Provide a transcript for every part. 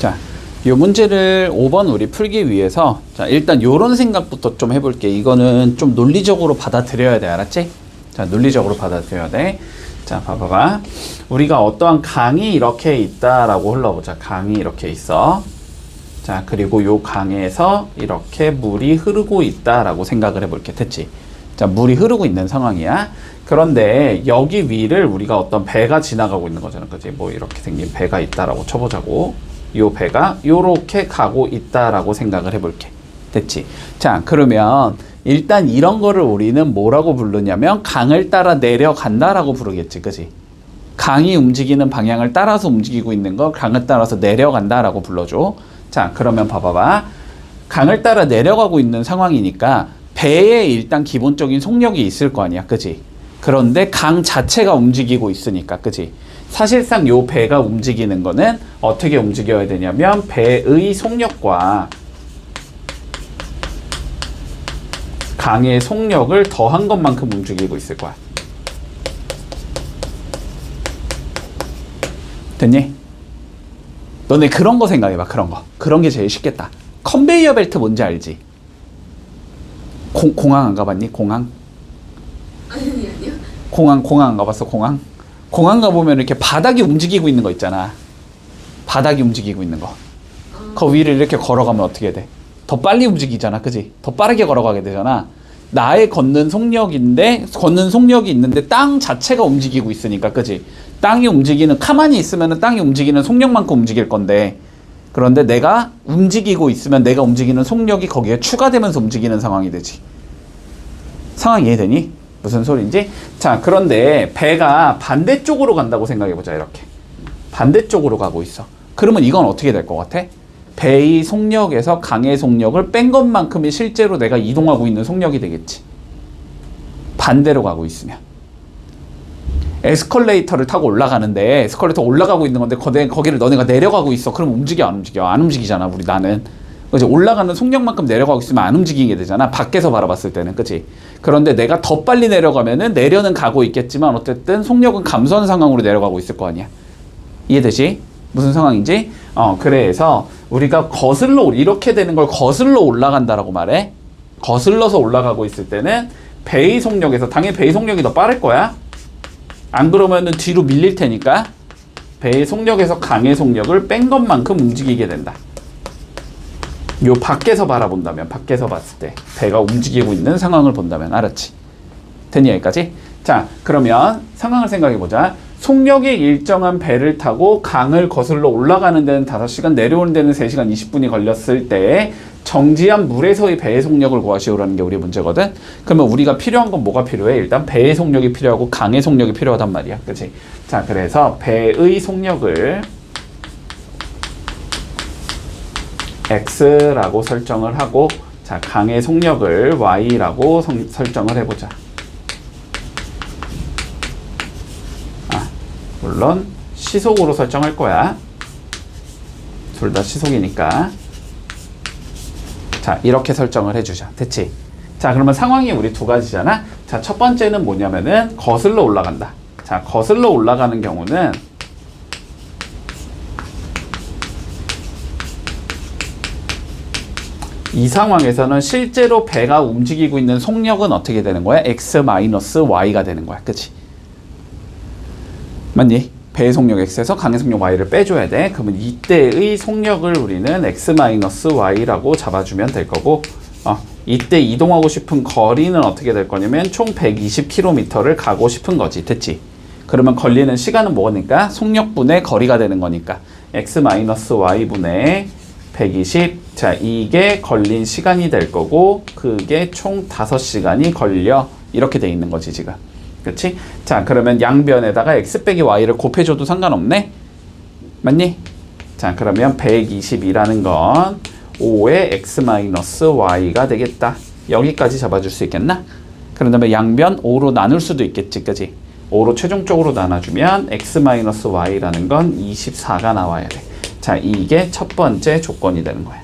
자, 이 문제를 5번 우리 풀기 위해서 자, 일단 요런 생각부터 좀 해볼게. 이거는 좀 논리적으로 받아들여야 돼. 알았지? 자, 논리적으로 받아들여야 돼. 자, 봐봐봐. 우리가 어떠한 강이 이렇게 있다라고 흘러보자. 강이 이렇게 있어. 자, 그리고 요 강에서 이렇게 물이 흐르고 있다라고 생각을 해볼게. 됐지? 자, 물이 흐르고 있는 상황이야. 그런데 여기 위를 우리가 어떤 배가 지나가고 있는 거잖아. 그치? 뭐 이렇게 생긴 배가 있다라고 쳐보자고. 요 배가 요렇게 가고 있다라고 생각을 해볼게. 됐지? 자, 그러면 일단 이런 거를 우리는 뭐라고 부르냐면 강을 따라 내려간다라고 부르겠지. 그치? 강이 움직이는 방향을 따라서 움직이고 있는 거 강을 따라서 내려간다라고 불러줘. 자, 그러면 봐봐봐. 강을 따라 내려가고 있는 상황이니까 배에 일단 기본적인 속력이 있을 거 아니야. 그치? 그런데 강 자체가 움직이고 있으니까. 그치? 사실상 요 배가 움직이는 거는 어떻게 움직여야 되냐면 배의 속력과 강의 속력을 더한 것만큼 움직이고 있을 거야. 됐니? 너네 그런 거 생각해봐. 그런 거. 그런 게 제일 쉽겠다. 컨베이어 벨트 뭔지 알지? 공항 안 가봤니? 공항? 아니요. 공항 안 가봤어? 공항? 공항 가보면 이렇게 바닥이 움직이고 있는 거 있잖아. 바닥이 움직이고 있는 거. 그 위를 이렇게 걸어가면 어떻게 돼? 더 빨리 움직이잖아. 그지? 더 빠르게 걸어가게 되잖아. 나의 걷는 속력이 있는데 땅 자체가 움직이고 있으니까. 그지? 땅이 움직이는, 가만히 있으면 땅이 움직이는 속력만큼 움직일 건데, 그런데 내가 움직이고 있으면 내가 움직이는 속력이 거기에 추가되면서 움직이는 상황이 되지. 상황 이해되니? 무슨 소리인지? 자, 그런데 배가 반대쪽으로 간다고 생각해보자. 이렇게 반대쪽으로 가고 있어. 그러면 이건 어떻게 될 것 같아? 배의 속력에서 강의 속력을 뺀 것만큼이 실제로 내가 이동하고 있는 속력이 되겠지. 반대로 가고 있으면. 에스컬레이터를 타고 올라가는데 에스컬레이터 올라가고 있는 건데 거기를 너네가 내려가고 있어. 그럼 움직여? 안 움직여? 안 움직이잖아. 우리 나는. 그치? 올라가는 속력만큼 내려가고 있으면 안 움직이게 되잖아. 밖에서 바라봤을 때는. 그치? 그런데 내가 더 빨리 내려가면은 내려는 가고 있겠지만 어쨌든 속력은 감소하는 상황으로 내려가고 있을 거 아니야. 이해되지? 무슨 상황인지? 그래서 우리가 이렇게 되는 걸 거슬러 올라간다라고 말해. 거슬러서 올라가고 있을 때는 배의 속력에서 당연히 배의 속력이 더 빠를 거야. 안 그러면은 뒤로 밀릴 테니까 배의 속력에서 강의 속력을 뺀 것만큼 움직이게 된다. 요 밖에서 바라본다면, 밖에서 봤을 때 배가 움직이고 있는 상황을 본다면. 알았지? 됐니? 여기까지? 자, 그러면 상황을 생각해보자. 속력이 일정한 배를 타고 강을 거슬러 올라가는 데는 5시간, 내려오는 데는 3시간 20분이 걸렸을 때 정지한 물에서의 배의 속력을 구하시오라는 게 우리 문제거든. 그러면 우리가 필요한 건 뭐가 필요해? 일단 배의 속력이 필요하고 강의 속력이 필요하단 말이야. 그치? 자, 그래서 배의 속력을 X라고 설정을 하고, 자, 강의 속력을 Y라고 설정을 해보자. 물론 시속으로 설정할 거야. 둘 다 시속이니까. 자, 이렇게 설정을 해주자. 됐지? 자, 그러면 상황이 우리 두 가지잖아. 자, 첫 번째는 뭐냐면은 거슬러 올라간다. 자, 거슬러 올라가는 경우는 이 상황에서는 실제로 배가 움직이고 있는 속력은 어떻게 되는 거야? X-Y가 되는 거야. 그치? 맞니? 배의 속력 X에서 강의 속력 Y를 빼줘야 돼. 그러면 이때의 속력을 우리는 X-Y라고 잡아주면 될 거고, 이때 이동하고 싶은 거리는 어떻게 될 거냐면 총 120km를 가고 싶은 거지. 됐지? 그러면 걸리는 시간은 뭐니까? 속력분의 거리가 되는 거니까 X-Y분의 120. 자, 이게 걸린 시간이 될 거고, 그게 총 5시간이 걸려. 이렇게 돼 있는 거지, 지금. 그렇지? 자, 그러면 양변에다가 x 빼기 y를 곱해줘도 상관없네? 맞니? 자, 그러면 120이라는 건 5의 x-y가 되겠다. 여기까지 잡아줄 수 있겠나? 그런 다음에 양변 5로 나눌 수도 있겠지, 그지? 5로 최종적으로 나눠주면 x-y라는 건 24가 나와야 돼. 자, 이게 첫 번째 조건이 되는 거야.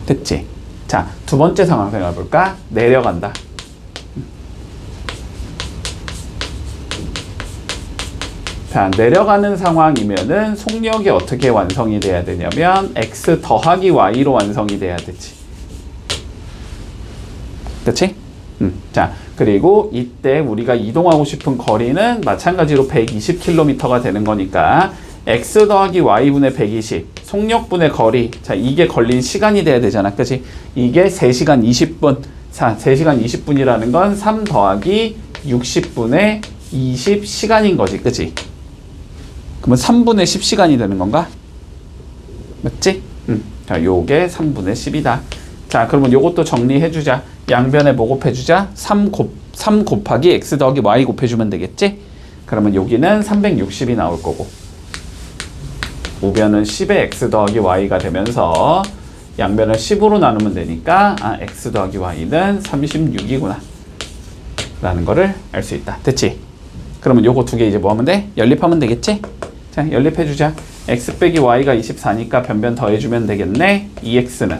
됐지? 자, 두 번째 상황 생각해볼까? 내려간다. 자, 내려가는 상황이면은 속력이 어떻게 완성이 돼야 되냐면 x 더하기 y로 완성이 돼야 되지. 그치? 자, 그리고 이때 우리가 이동하고 싶은 거리는 마찬가지로 120km가 되는 거니까 x 더하기 y분의 120 속력분의 거리. 자, 이게 걸린 시간이 돼야 되잖아. 그치? 이게 3시간 20분. 자, 3시간 20분이라는 건 3 더하기 60분의 20시간인 거지. 그치? 그러면 3분의 10시간이 되는 건가? 맞지? 자, 요게 3분의 10이다. 자, 그러면 요것도 정리해주자. 양변에 뭐 곱해주자? 3 곱하기 x 더하기 y 곱해주면 되겠지? 그러면 여기는 360이 나올 거고 우변은 10의 x 더하기 y가 되면서 양변을 10으로 나누면 되니까 x 더하기 y는 36이구나 라는 거를 알 수 있다. 됐지? 그러면 요거 두 개 이제 뭐 하면 돼? 연립하면 되겠지? 자, 연립해주자. x 빼기 y가 24니까 변변 더해주면 되겠네. 2x는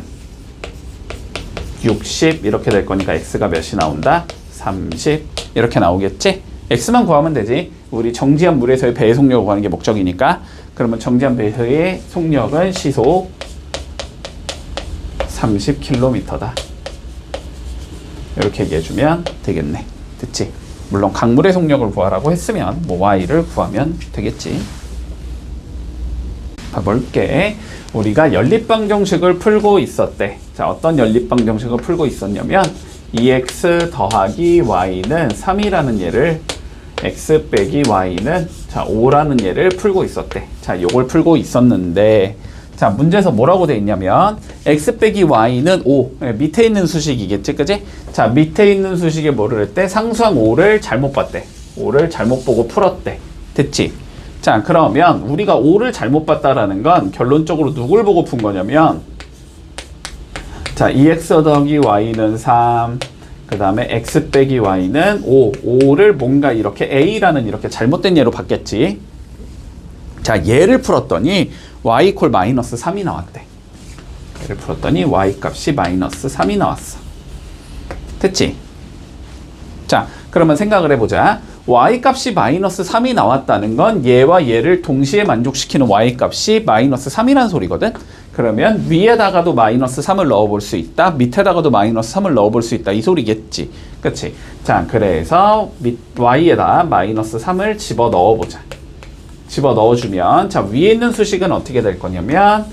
60 이렇게 될 거니까 x가 몇이 나온다? 30 이렇게 나오겠지? x만 구하면 되지. 우리 정지한 물에서의 배의 속력을 구하는 게 목적이니까. 그러면 정지한 배의 속력은 시속 30km다. 이렇게 얘기해주면 되겠네. 됐지? 물론 강물의 속력을 구하라고 했으면 뭐 y를 구하면 되겠지. 봐볼게. 우리가 연립방정식을 풀고 있었대. 자, 어떤 연립방정식을 풀고 있었냐면 2x 더하기 y는 3이라는 예를 x 빼기 y는 자 5라는 예를 풀고 있었대. 자, 요걸 풀고 있었는데 자, 문제에서 뭐라고 돼 있냐면 x 빼기 y는 5. 밑에 있는 수식이겠지, 그지? 자, 밑에 있는 수식에 뭐를 했대? 상수항 5를 잘못 봤대. 5를 잘못 보고 풀었대. 됐지? 자, 그러면 우리가 5를 잘못 봤다라는 건 결론적으로 누굴 보고 푼 거냐면 자, 2x 더하기 y는 3, 그 다음에 x 빼기 y는 5. 5를 뭔가 이렇게 a라는 이렇게 잘못된 예로 봤겠지. 자, 얘를 풀었더니 y 콜 마이너스 3이 나왔대. 얘를 풀었더니 y 값이 마이너스 3이 나왔어. 됐지? 자, 그러면 생각을 해보자. y 값이 마이너스 3이 나왔다는 건 얘와 얘를 동시에 만족시키는 y 값이 마이너스 3이라는 소리거든. 그러면 위에다가도 마이너스 3을 넣어볼 수 있다. 밑에다가도 마이너스 3을 넣어볼 수 있다. 이 소리겠지. 그치? 자, 그래서 y에다 마이너스 3을 집어 넣어보자. 집어 넣어주면 자, 위에 있는 수식은 어떻게 될 거냐면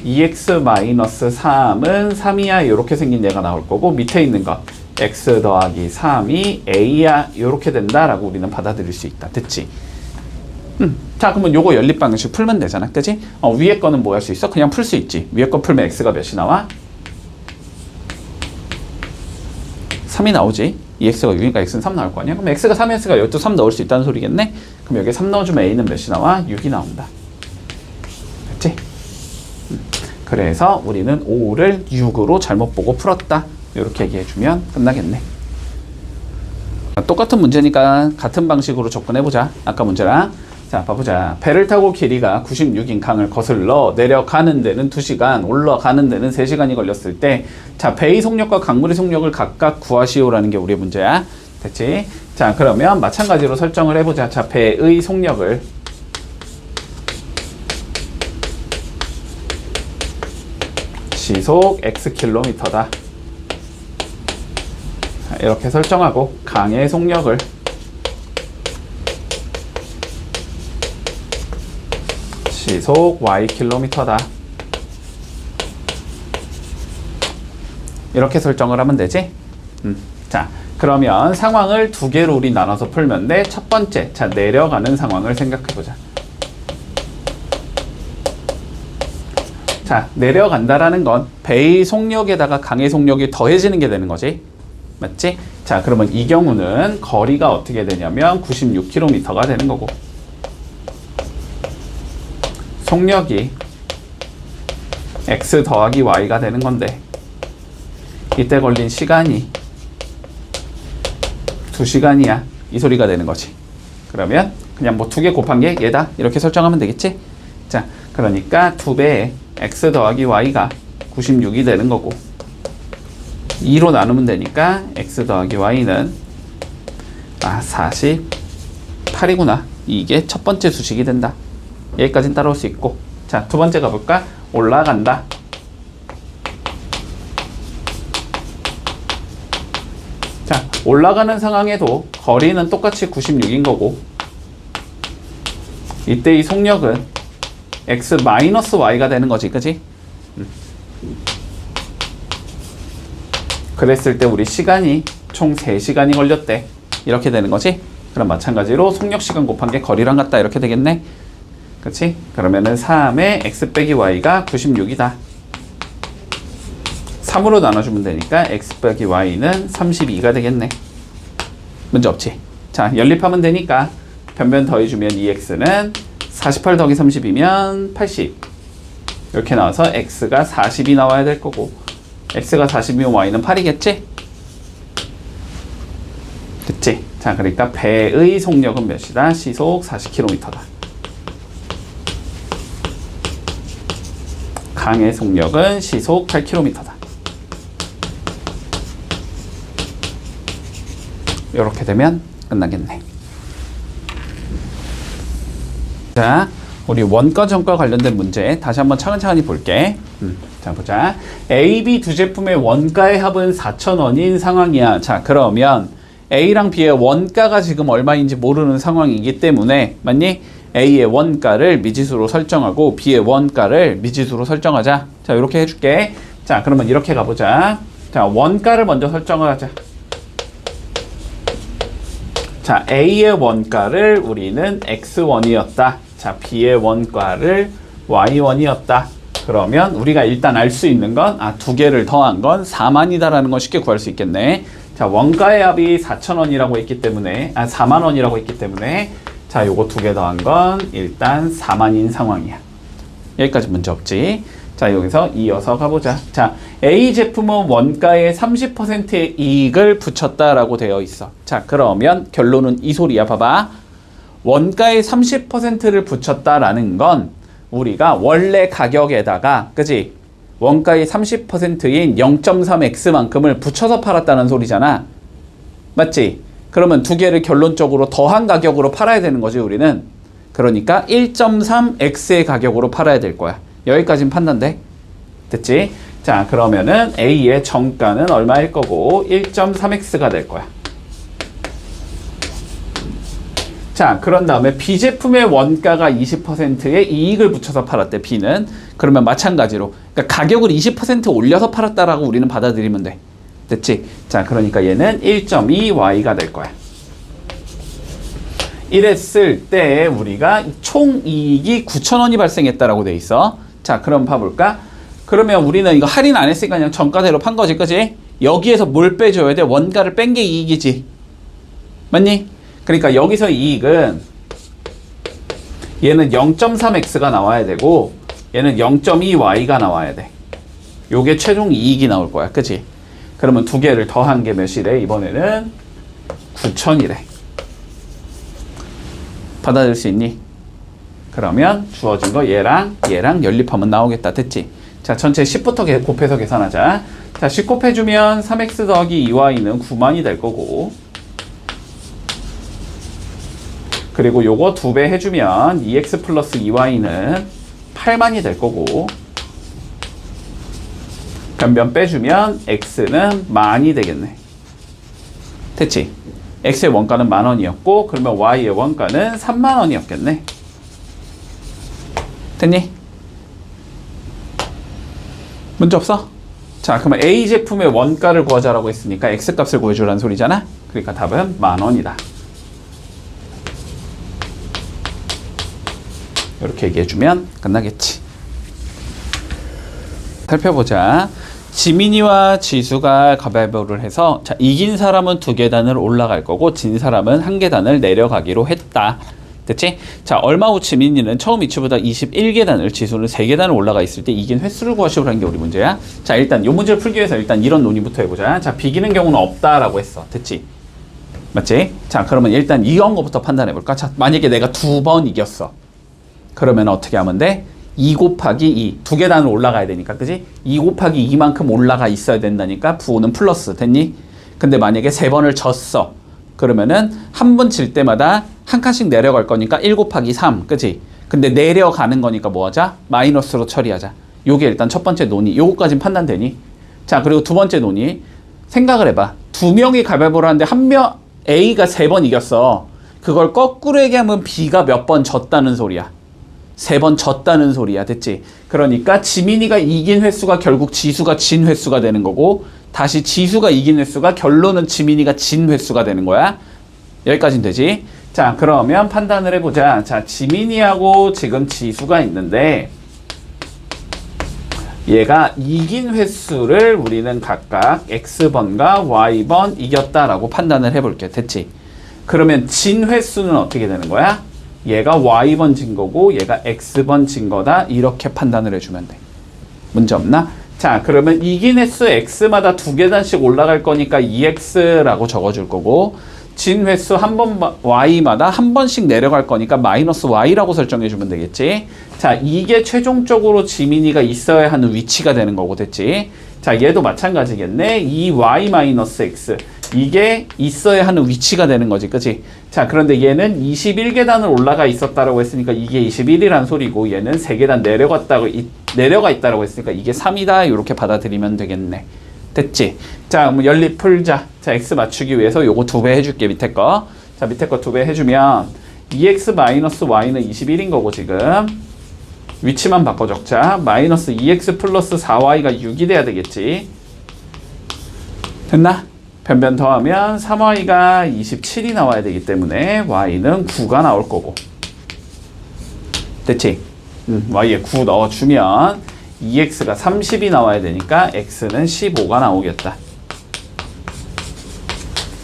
2x-3은 3이야 이렇게 생긴 얘가 나올 거고 밑에 있는 거 x 더하기 3이 a야 이렇게 된다라고 우리는 받아들일 수 있다. 됐지? 자, 그러면 요거 연립방정식 풀면 되잖아. 그치? 위에 거는 뭐 할 수 있어? 그냥 풀 수 있지. 위에 거 풀면 x가 몇이 나와? 3이 나오지. 2x가 6이니까 x는 3 나올 거 아니야? 그럼 x가 3이었으니까 여기도 3 넣을 수 있다는 소리겠네? 그럼 여기에 3 넣어주면 a는 몇이 나와? 6이 나온다. 됐지? 그래서 우리는 5를 6으로 잘못 보고 풀었다. 이렇게 얘기해주면 끝나겠네. 똑같은 문제니까 같은 방식으로 접근해보자. 아까 문제랑. 자, 봐보자. 배를 타고 길이가 96인 강을 거슬러 내려가는 데는 2시간, 올라가는 데는 3시간이 걸렸을 때 자, 배의 속력과 강물의 속력을 각각 구하시오라는 게 우리의 문제야. 됐지? 자, 그러면 마찬가지로 설정을 해보자. 자, 배의 속력을 시속 Xkm다. 이렇게 설정하고 강의 속력을 시속 Ykm다. 이렇게 설정을 하면 되지? 자, 그러면 상황을 두 개로 우리 나눠서 풀면 돼. 첫 번째, 자, 내려가는 상황을 생각해보자. 자, 내려간다라는 건 배의 속력에다가 강의 속력이 더해지는 게 되는 거지. 맞지? 자, 그러면 이 경우는 거리가 어떻게 되냐면 96km가 되는 거고 속력이 x 더하기 y가 되는 건데 이때 걸린 시간이 2시간이야. 이 소리가 되는 거지. 그러면 그냥 뭐 두 개 곱한 게 얘다. 이렇게 설정하면 되겠지? 자, 그러니까 2배의 x 더하기 y가 96이 되는 거고 2로 나누면 되니까 x 더하기 y는 48이구나. 이게 첫 번째 수식이 된다. 여기까지는 따라올 수 있고. 자, 두 번째 가볼까? 올라간다. 자, 올라가는 상황에도 거리는 똑같이 96인 거고, 이때 이 속력은 x-y가 되는 거지, 그치? 그랬을 때 우리 시간이 총 3시간이 걸렸대. 이렇게 되는 거지? 그럼 마찬가지로 속력 시간 곱한 게 거리랑 같다. 이렇게 되겠네? 그치? 그러면은 3의 x 빼기 y가 96이다. 3으로 나눠주면 되니까 x 빼기 y는 32가 되겠네. 문제 없지? 자, 연립하면 되니까 변변 더해주면 2x는 48 더하기 30이면 80. 이렇게 나와서 x가 40이 나와야 될 거고, x가 40이면 y는 8이겠지? 됐지? 자, 그러니까 배의 속력은 몇이다? 시속 40km다. 강의 속력은 시속 8km다. 이렇게 되면 끝나겠네. 자, 우리 원가 전과 관련된 문제 다시 한번 차근차근히 볼게. 자, 보자. A, B 두 제품의 원가의 합은 4,000원인 상황이야. 자, 그러면 A랑 B의 원가가 지금 얼마인지 모르는 상황이기 때문에, 맞니? A의 원가를 미지수로 설정하고 B의 원가를 미지수로 설정하자. 자, 이렇게 해줄게. 자, 그러면 이렇게 가보자. 자, 원가를 먼저 설정하자. 자, A의 원가를 우리는 X1이었다. 자, B의 원가를 Y1이었다. 그러면 우리가 일단 알 수 있는 건, 두 개를 더한 건 4만이다라는 건 쉽게 구할 수 있겠네. 자, 원가의 합이 4,000원이라고 했기 때문에, 4만원이라고 했기 때문에, 자, 요거 두 개 더한 건 일단 4만인 상황이야. 여기까지 문제 없지? 자, 여기서 이어서 가보자. 자, A 제품은 원가의 30%의 이익을 붙였다라고 되어 있어. 자, 그러면 결론은 이 소리야. 봐봐. 원가의 30%를 붙였다라는 건 우리가 원래 가격에다가, 그지? 원가의 30%인 0.3x만큼을 붙여서 팔았다는 소리잖아. 맞지? 그러면 두 개를 결론적으로 더한 가격으로 팔아야 되는 거지, 우리는. 그러니까 1.3x의 가격으로 팔아야 될 거야. 여기까지는 판단돼? 됐지? 자, 그러면은 A의 정가는 얼마일 거고 1.3x가 될 거야. 자, 그런 다음에 B 제품의 원가가 20%의 이익을 붙여서 팔았대, B는. 그러면 마찬가지로, 그러니까 가격을 20% 올려서 팔았다라고 우리는 받아들이면 돼. 됐지? 자, 그러니까 얘는 1.2y가 될 거야. 이랬을 때 우리가 총 이익이 9,000원이 발생했다라고 돼 있어. 자, 그럼 봐볼까? 그러면 우리는 이거 할인 안 했으니까 그냥 정가대로 판 거지, 그치? 여기에서 뭘 빼줘야 돼? 원가를 뺀 게 이익이지. 맞니? 그러니까 여기서 이익은 얘는 0.3x가 나와야 되고 얘는 0.2y가 나와야 돼. 요게 최종 이익이 나올 거야, 그치? 그러면 두 개를 더한 게 몇이래? 이번에는 9,000이래. 받아들일 수 있니? 그러면 주어진 거 얘랑 연립하면 나오겠다. 됐지? 자, 전체 10부터 곱해서 계산하자. 자, 10 곱해주면 3x 더하기 2y는 9만이 될 거고, 그리고 요거 2배 해주면 2x 플러스 2y는 8만이 될 거고, 변변 빼주면 x는 만이 되겠네. 됐지? x의 원가는 10,000원이었고 그러면 y의 원가는 30,000원이었겠네. 됐니? 문제 없어? 자, 그러면 A 제품의 원가를 구하자라고 했으니까 x값을 구해주라는 소리잖아. 그러니까 답은 10,000원이다. 이렇게 얘기해주면 끝나겠지. 살펴보자. 지민이와 지수가 가위바위보를 해서, 자, 이긴 사람은 2계단을 올라갈 거고 진 사람은 1계단을 내려가기로 했다. 됐지? 자, 얼마 후 지민이는 처음 위치보다 21계단을, 지수는 3계단을 올라가 있을 때 이긴 횟수를 구하시오라는 게 우리 문제야. 자, 일단 이 문제를 풀기 위해서 일단 이런 논의부터 해보자. 자, 비기는 경우는 없다라고 했어. 됐지? 맞지? 자, 그러면 일단 이런 거부터 판단해볼까? 자, 만약에 내가 2번 이겼어. 그러면 어떻게 하면 돼? 2 곱하기 2. 2계단을 올라가야 되니까, 그지? 2 곱하기 2만큼 올라가 있어야 된다니까 부호는 플러스. 됐니? 근데 만약에 3번을 졌어. 그러면은 한 번 질 때마다 한 칸씩 내려갈 거니까 1 곱하기 3, 그치? 근데 내려가는 거니까 뭐 하자? 마이너스로 처리하자. 요게 일단 첫 번째 논의. 요거까진 판단되니? 자, 그리고 두 번째 논의. 생각을 해봐. 두 명이 가위바위보를 하는데 한 명, A가 3번 이겼어. 그걸 거꾸로 얘기하면 B가 몇 번 졌다는 소리야. 3번 졌다는 소리야. 됐지? 그러니까 지민이가 이긴 횟수가 결국 지수가 진 횟수가 되는 거고, 다시 지수가 이긴 횟수가 결론은 지민이가 진 횟수가 되는 거야. 여기까지는 되지? 자, 그러면 판단을 해보자. 자, 지민이하고 지금 지수가 있는데 얘가 이긴 횟수를 우리는 각각 X번과 Y번 이겼다라고 판단을 해볼게. 됐지? 그러면 진 횟수는 어떻게 되는 거야? 얘가 Y번 진 거고 얘가 X번 진 거다. 이렇게 판단을 해주면 돼. 문제 없나? 자, 그러면 이긴 횟수 X마다 2계단씩 올라갈 거니까 2X라고 적어줄 거고, 진 횟수 한 번 Y마다 한 번씩 내려갈 거니까 마이너스 Y라고 설정해 주면 되겠지. 자, 이게 최종적으로 지민이가 있어야 하는 위치가 되는 거고. 됐지? 자, 얘도 마찬가지겠네. 이 Y 마이너스 X, 이게 있어야 하는 위치가 되는 거지. 그치? 자, 그런데 얘는 21계단을 올라가 있었다라고 했으니까 이게 21이란 소리고, 얘는 3계단 내려가 있다라고 했으니까 이게 3이다. 이렇게 받아들이면 되겠네. 됐지? 자, 그럼 연립 풀자. 자, X 맞추기 위해서 요거 2배 해줄게, 밑에 거. 자, 밑에 거 2배 해주면 2X 마이너스 Y는 21인 거고, 지금. 위치만 바꿔 적자. 마이너스 2X 플러스 4Y가 6이 돼야 되겠지. 됐나? 변변 더하면 3Y가 27이 나와야 되기 때문에 Y는 9가 나올 거고. 됐지? Y에 9 넣어주면 2x가 30이 나와야 되니까 x는 15가 나오겠다.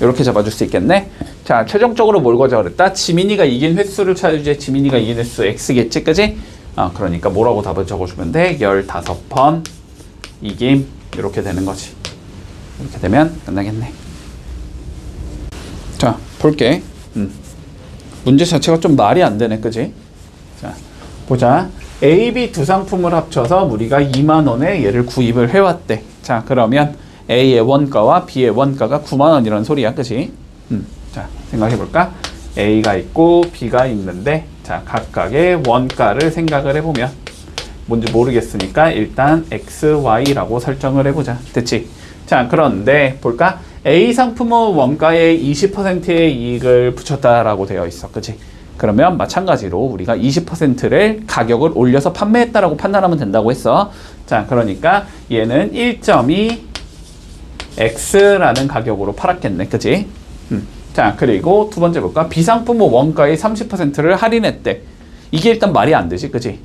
이렇게 잡아줄 수 있겠네. 자, 최종적으로 뭘 거자 그랬다? 지민이가 이긴 횟수를 찾아주지. 지민이가 이긴 횟수 x겠지, 그지? 그러니까 뭐라고 답을 적어주면 돼? 15번 이김. 이렇게 되는 거지. 이렇게 되면 끝나겠네. 자, 볼게. 문제 자체가 좀 말이 안 되네, 그지? 자, 보자. A, B 두 상품을 합쳐서 우리가 2만 원에 얘를 구입을 해왔대. 자, 그러면 A의 원가와 B의 원가가 9만 원이라는 소리야, 그치? 자, 생각해볼까? A가 있고 B가 있는데, 자, 각각의 원가를 생각을 해보면 뭔지 모르겠으니까 일단 X, Y라고 설정을 해보자. 됐지? 자, 그런데 볼까? A 상품은 원가에 20%의 이익을 붙였다라고 되어 있어, 그치? 그러면 마찬가지로 우리가 20%를 가격을 올려서 판매했다라고 판단하면 된다고 했어. 자, 그러니까 얘는 1.2 X라는 가격으로 팔았겠네. 그치? 자, 그리고 두 번째 볼까? B상품은 원가의 30%를 할인했대. 이게 일단 말이 안 되지. 그치?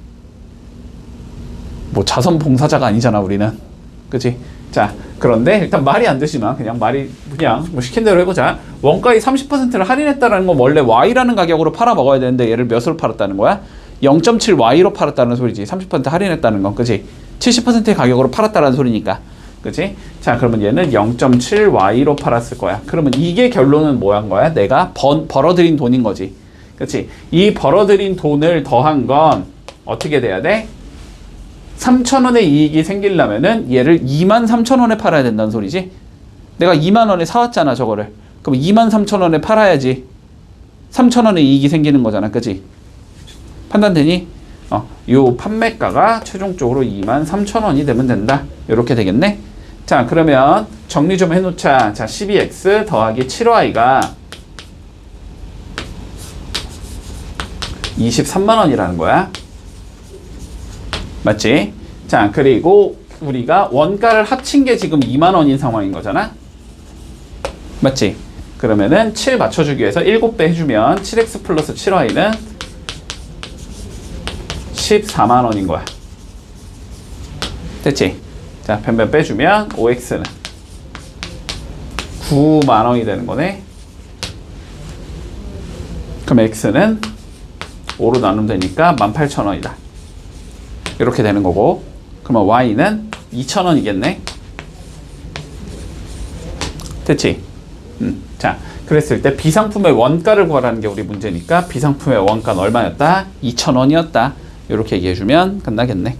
뭐 자선봉사자가 아니잖아, 우리는. 그치? 자, 그런데 일단 말이 안 되지만 그냥 뭐 시킨 대로 해보자. 원가의 30%를 할인했다는 건 원래 Y라는 가격으로 팔아 먹어야 되는데 얘를 몇으로 팔았다는 거야? 0.7Y로 팔았다는 소리지. 30% 할인했다는 건, 그치? 70%의 가격으로 팔았다는 소리니까. 그치? 자, 그러면 얘는 0.7Y로 팔았을 거야. 그러면 이게 결론은 뭐 한 거야? 내가 벌어들인 돈인 거지. 그치? 이 벌어들인 돈을 더한 건 어떻게 돼야 돼? 3,000원의 이익이 생기려면은 얘를 23,000원에 팔아야 된다는 소리지. 내가 2만 원에 사왔잖아, 저거를. 그럼 23,000원에 팔아야지 3,000원의 이익이 생기는 거잖아, 그치? 판단되니? 요 판매가가 최종적으로 23,000원이 되면 된다. 이렇게 되겠네. 자, 그러면 정리 좀 해놓자. 자, 12x 더하기 7y가 23만 원이라는 거야. 맞지? 자, 그리고 우리가 원가를 합친 게 지금 2만 원인 상황인 거잖아. 맞지? 그러면은 7 맞춰주기 위해서 7배 해주면 7x 플러스 7y는 14만 원인 거야. 됐지? 자, 변변 빼주면 5x는 9만 원이 되는 거네. 그럼 x는 5로 나누면 되니까 18,000원이다. 이렇게 되는 거고, 그러면 y는 2,000원이겠네. 됐지? 자, 그랬을 때 B상품의 원가를 구하라는 게 우리 문제니까 B상품의 원가는 얼마였다? 2,000원이었다. 이렇게 얘기해주면 끝나겠네.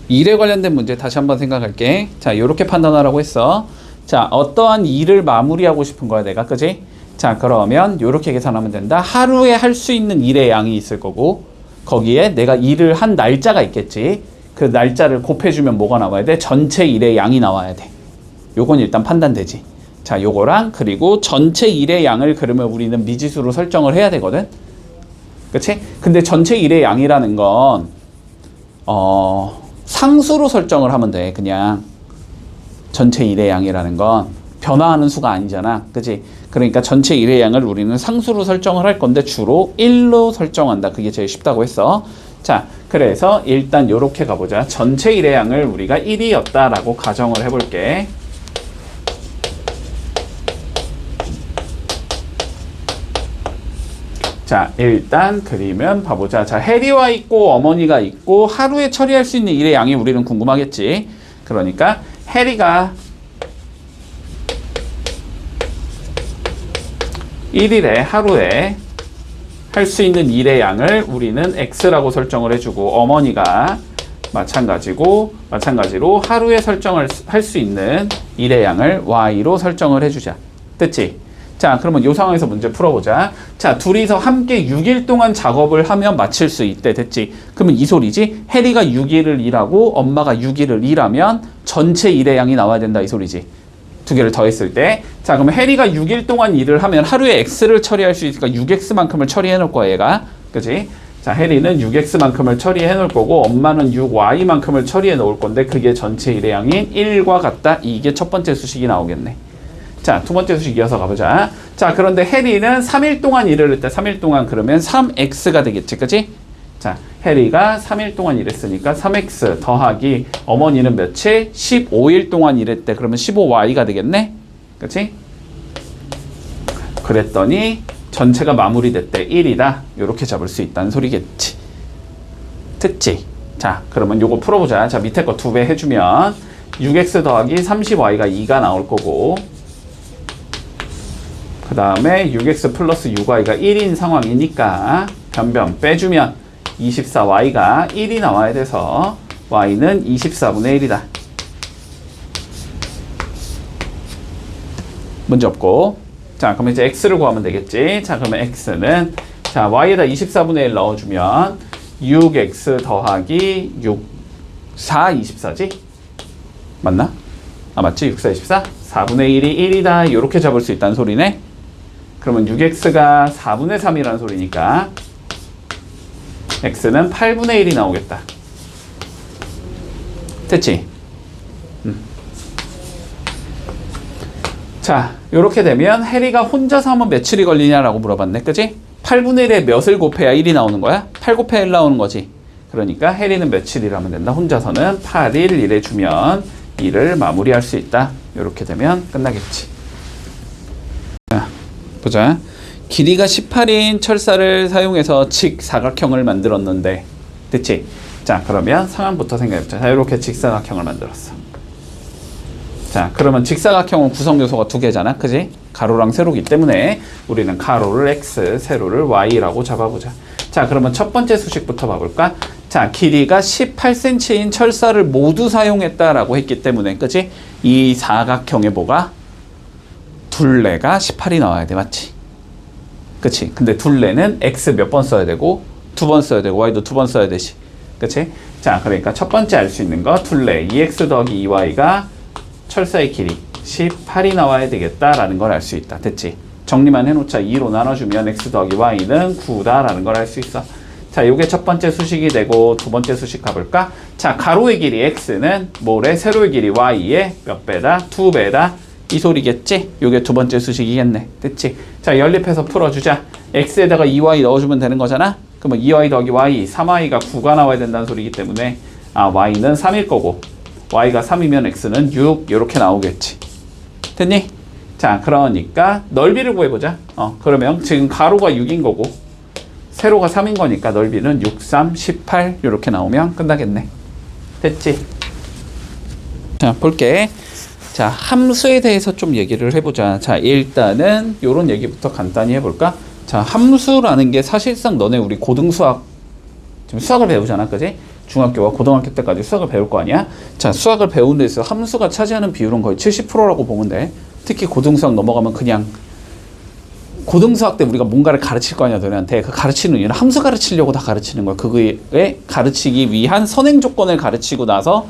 일에 관련된 문제 다시 한번 생각할게. 자, 이렇게 판단하라고 했어. 자, 어떠한 일을 마무리하고 싶은 거야, 내가. 그지? 자, 그러면 요렇게 계산하면 된다. 하루에 할 수 있는 일의 양이 있을 거고 거기에 내가 일을 한 날짜가 있겠지. 그 날짜를 곱해주면 뭐가 나와야 돼? 전체 일의 양이 나와야 돼. 요건 일단 판단되지. 자, 요거랑 그리고 전체 일의 양을 그러면 우리는 미지수로 설정을 해야 되거든. 그치? 근데 전체 일의 양이라는 건 상수로 설정을 하면 돼. 그냥 전체 일의 양이라는 건 변화하는 수가 아니잖아. 그치? 그러니까 전체 일의 양을 우리는 상수로 설정을 할 건데 주로 1로 설정한다. 그게 제일 쉽다고 했어. 자, 그래서 일단 요렇게 가보자. 전체 일의 양을 우리가 1이었다라고 가정을 해볼게. 자, 일단 그리면 봐보자. 자, 해리와 있고 어머니가 있고 하루에 처리할 수 있는 일의 양이 우리는 궁금하겠지. 그러니까 해리가 1일에 하루에 할 수 있는 일의 양을 우리는 x라고 설정을 해주고 어머니가 마찬가지로 하루에 설정을 할 수 있는 일의 양을 y로 설정을 해주자. 됐지? 자, 그러면 이 상황에서 문제 풀어보자. 자, 둘이서 함께 6일 동안 작업을 하면 마칠 수 있대. 됐지? 그러면 이 소리지. 해리가 6일을 일하고 엄마가 6일을 일하면 전체 일의 양이 나와야 된다. 이 소리지. 두 개를 더했을 때. 자, 그러면 해리가 6일 동안 일을 하면 하루에 x를 처리할 수 있으니까 6x만큼을 처리해 놓을 거야, 얘가. 그치? 자, 해리는 6x만큼을 처리해 놓을 거고 엄마는 6y만큼을 처리해 놓을 건데 그게 전체 일의 양인 1과 같다. 이게 첫 번째 수식이 나오겠네. 자, 두 번째 수식 이어서 가보자. 자, 그런데 해리는 3일 동안 일을 했다. 3일 동안 그러면 3x가 되겠지. 그치? 자, 해리가 3일 동안 일했으니까 3x 더하기 어머니는 며칠? 15일 동안 일했대. 그러면 15y가 되겠네? 그치? 그랬더니 전체가 마무리됐대. 1이다. 요렇게 잡을 수 있다는 소리겠지. 됐지? 자, 그러면 요거 풀어보자. 자, 밑에 거 2배 해주면 6x 더하기 30y가 2가 나올 거고 그 다음에 6x 플러스 6y가 1인 상황이니까 변변 빼주면 24y가 1이 나와야 돼서 y는 24분의 1이다. 문제 없고. 자, 그러면 이제 x를 구하면 되겠지. 자, 그러면 x는 자, y에다 24분의 1 넣어주면 6x 더하기 6, 4, 24지? 맞나? 아, 맞지? 6, 4, 24? 4분의 1이 1이다. 이렇게 잡을 수 있다는 소리네. 그러면 6x가 4분의 3이라는 소리니까 x는 8분의 1이 나오겠다. 됐지? 자, 요렇게 되면 해리가 혼자서 하면 며칠이 걸리냐라고 물어봤네. 그치? 8분의 1에 몇을 곱해야 1이 나오는 거야? 8 곱해 1 나오는 거지. 그러니까 해리는 며칠이라면 된다. 혼자서는 8일 일해주면 일을 마무리할 수 있다. 요렇게 되면 끝나겠지. 자, 보자. 길이가 18인 철사를 사용해서 직사각형을 만들었는데 됐지? 자, 그러면 상황부터 생각해보자. 자, 이렇게 직사각형을 만들었어. 자, 그러면 직사각형은 구성 요소가 2개잖아. 그지? 가로랑 세로기 때문에 우리는 가로를 x, 세로를 y라고 잡아보자. 자, 그러면 첫 번째 수식부터 봐볼까? 자, 길이가 18cm인 철사를 모두 사용했다라고 했기 때문에 그지? 이 사각형의 뭐가? 둘레가 18이 나와야 돼. 맞지? 그치? 근데 둘레는 x 몇 번 써야 되고 2번 써야 되고 y도 2번 써야 되지. 그치? 자, 그러니까 첫 번째 알 수 있는 거 둘레 2x 더하기 2y가 철사의 길이 18이 나와야 되겠다라는 걸 알 수 있다. 됐지? 정리만 해놓자. 2로 나눠주면 x 더하기 y는 9다라는 걸 알 수 있어. 자, 요게 첫 번째 수식이 되고 두 번째 수식 가볼까? 자, 가로의 길이 x는 뭐래? 세로의 길이 y의 몇 배다? 2배다. 이 소리겠지? 요게 두 번째 수식이겠네. 됐지? 자, 연립해서 풀어주자. x에다가 2y 넣어주면 되는 거잖아? 그러면 2y 더하기 y, 3y가 9가 나와야 된다는 소리이기 때문에 y는 3일 거고 y가 3이면 x는 6 이렇게 나오겠지. 됐니? 자, 그러니까 넓이를 구해보자. 그러면 지금 가로가 6인 거고 세로가 3인 거니까 넓이는 6, 3, 18 이렇게 나오면 끝나겠네. 됐지? 자, 볼게. 자, 함수에 대해서 좀 얘기를 해보자. 자, 일단은 요런 얘기부터 간단히 해볼까? 자, 함수라는 게 사실상 너네 우리 고등수학 지금 수학을 배우잖아. 그지? 중학교와 고등학교 때까지 수학을 배울 거 아니야? 자, 수학을 배우는 데서 함수가 차지하는 비율은 거의 70%라고 보면 돼. 특히 고등수학 넘어가면 그냥 고등수학 때 우리가 뭔가를 가르칠 거 아니야, 너네한테. 그 가르치는 이유는 함수 가르치려고 다 가르치는 거야. 그거에 가르치기 위한 선행 조건을 가르치고 나서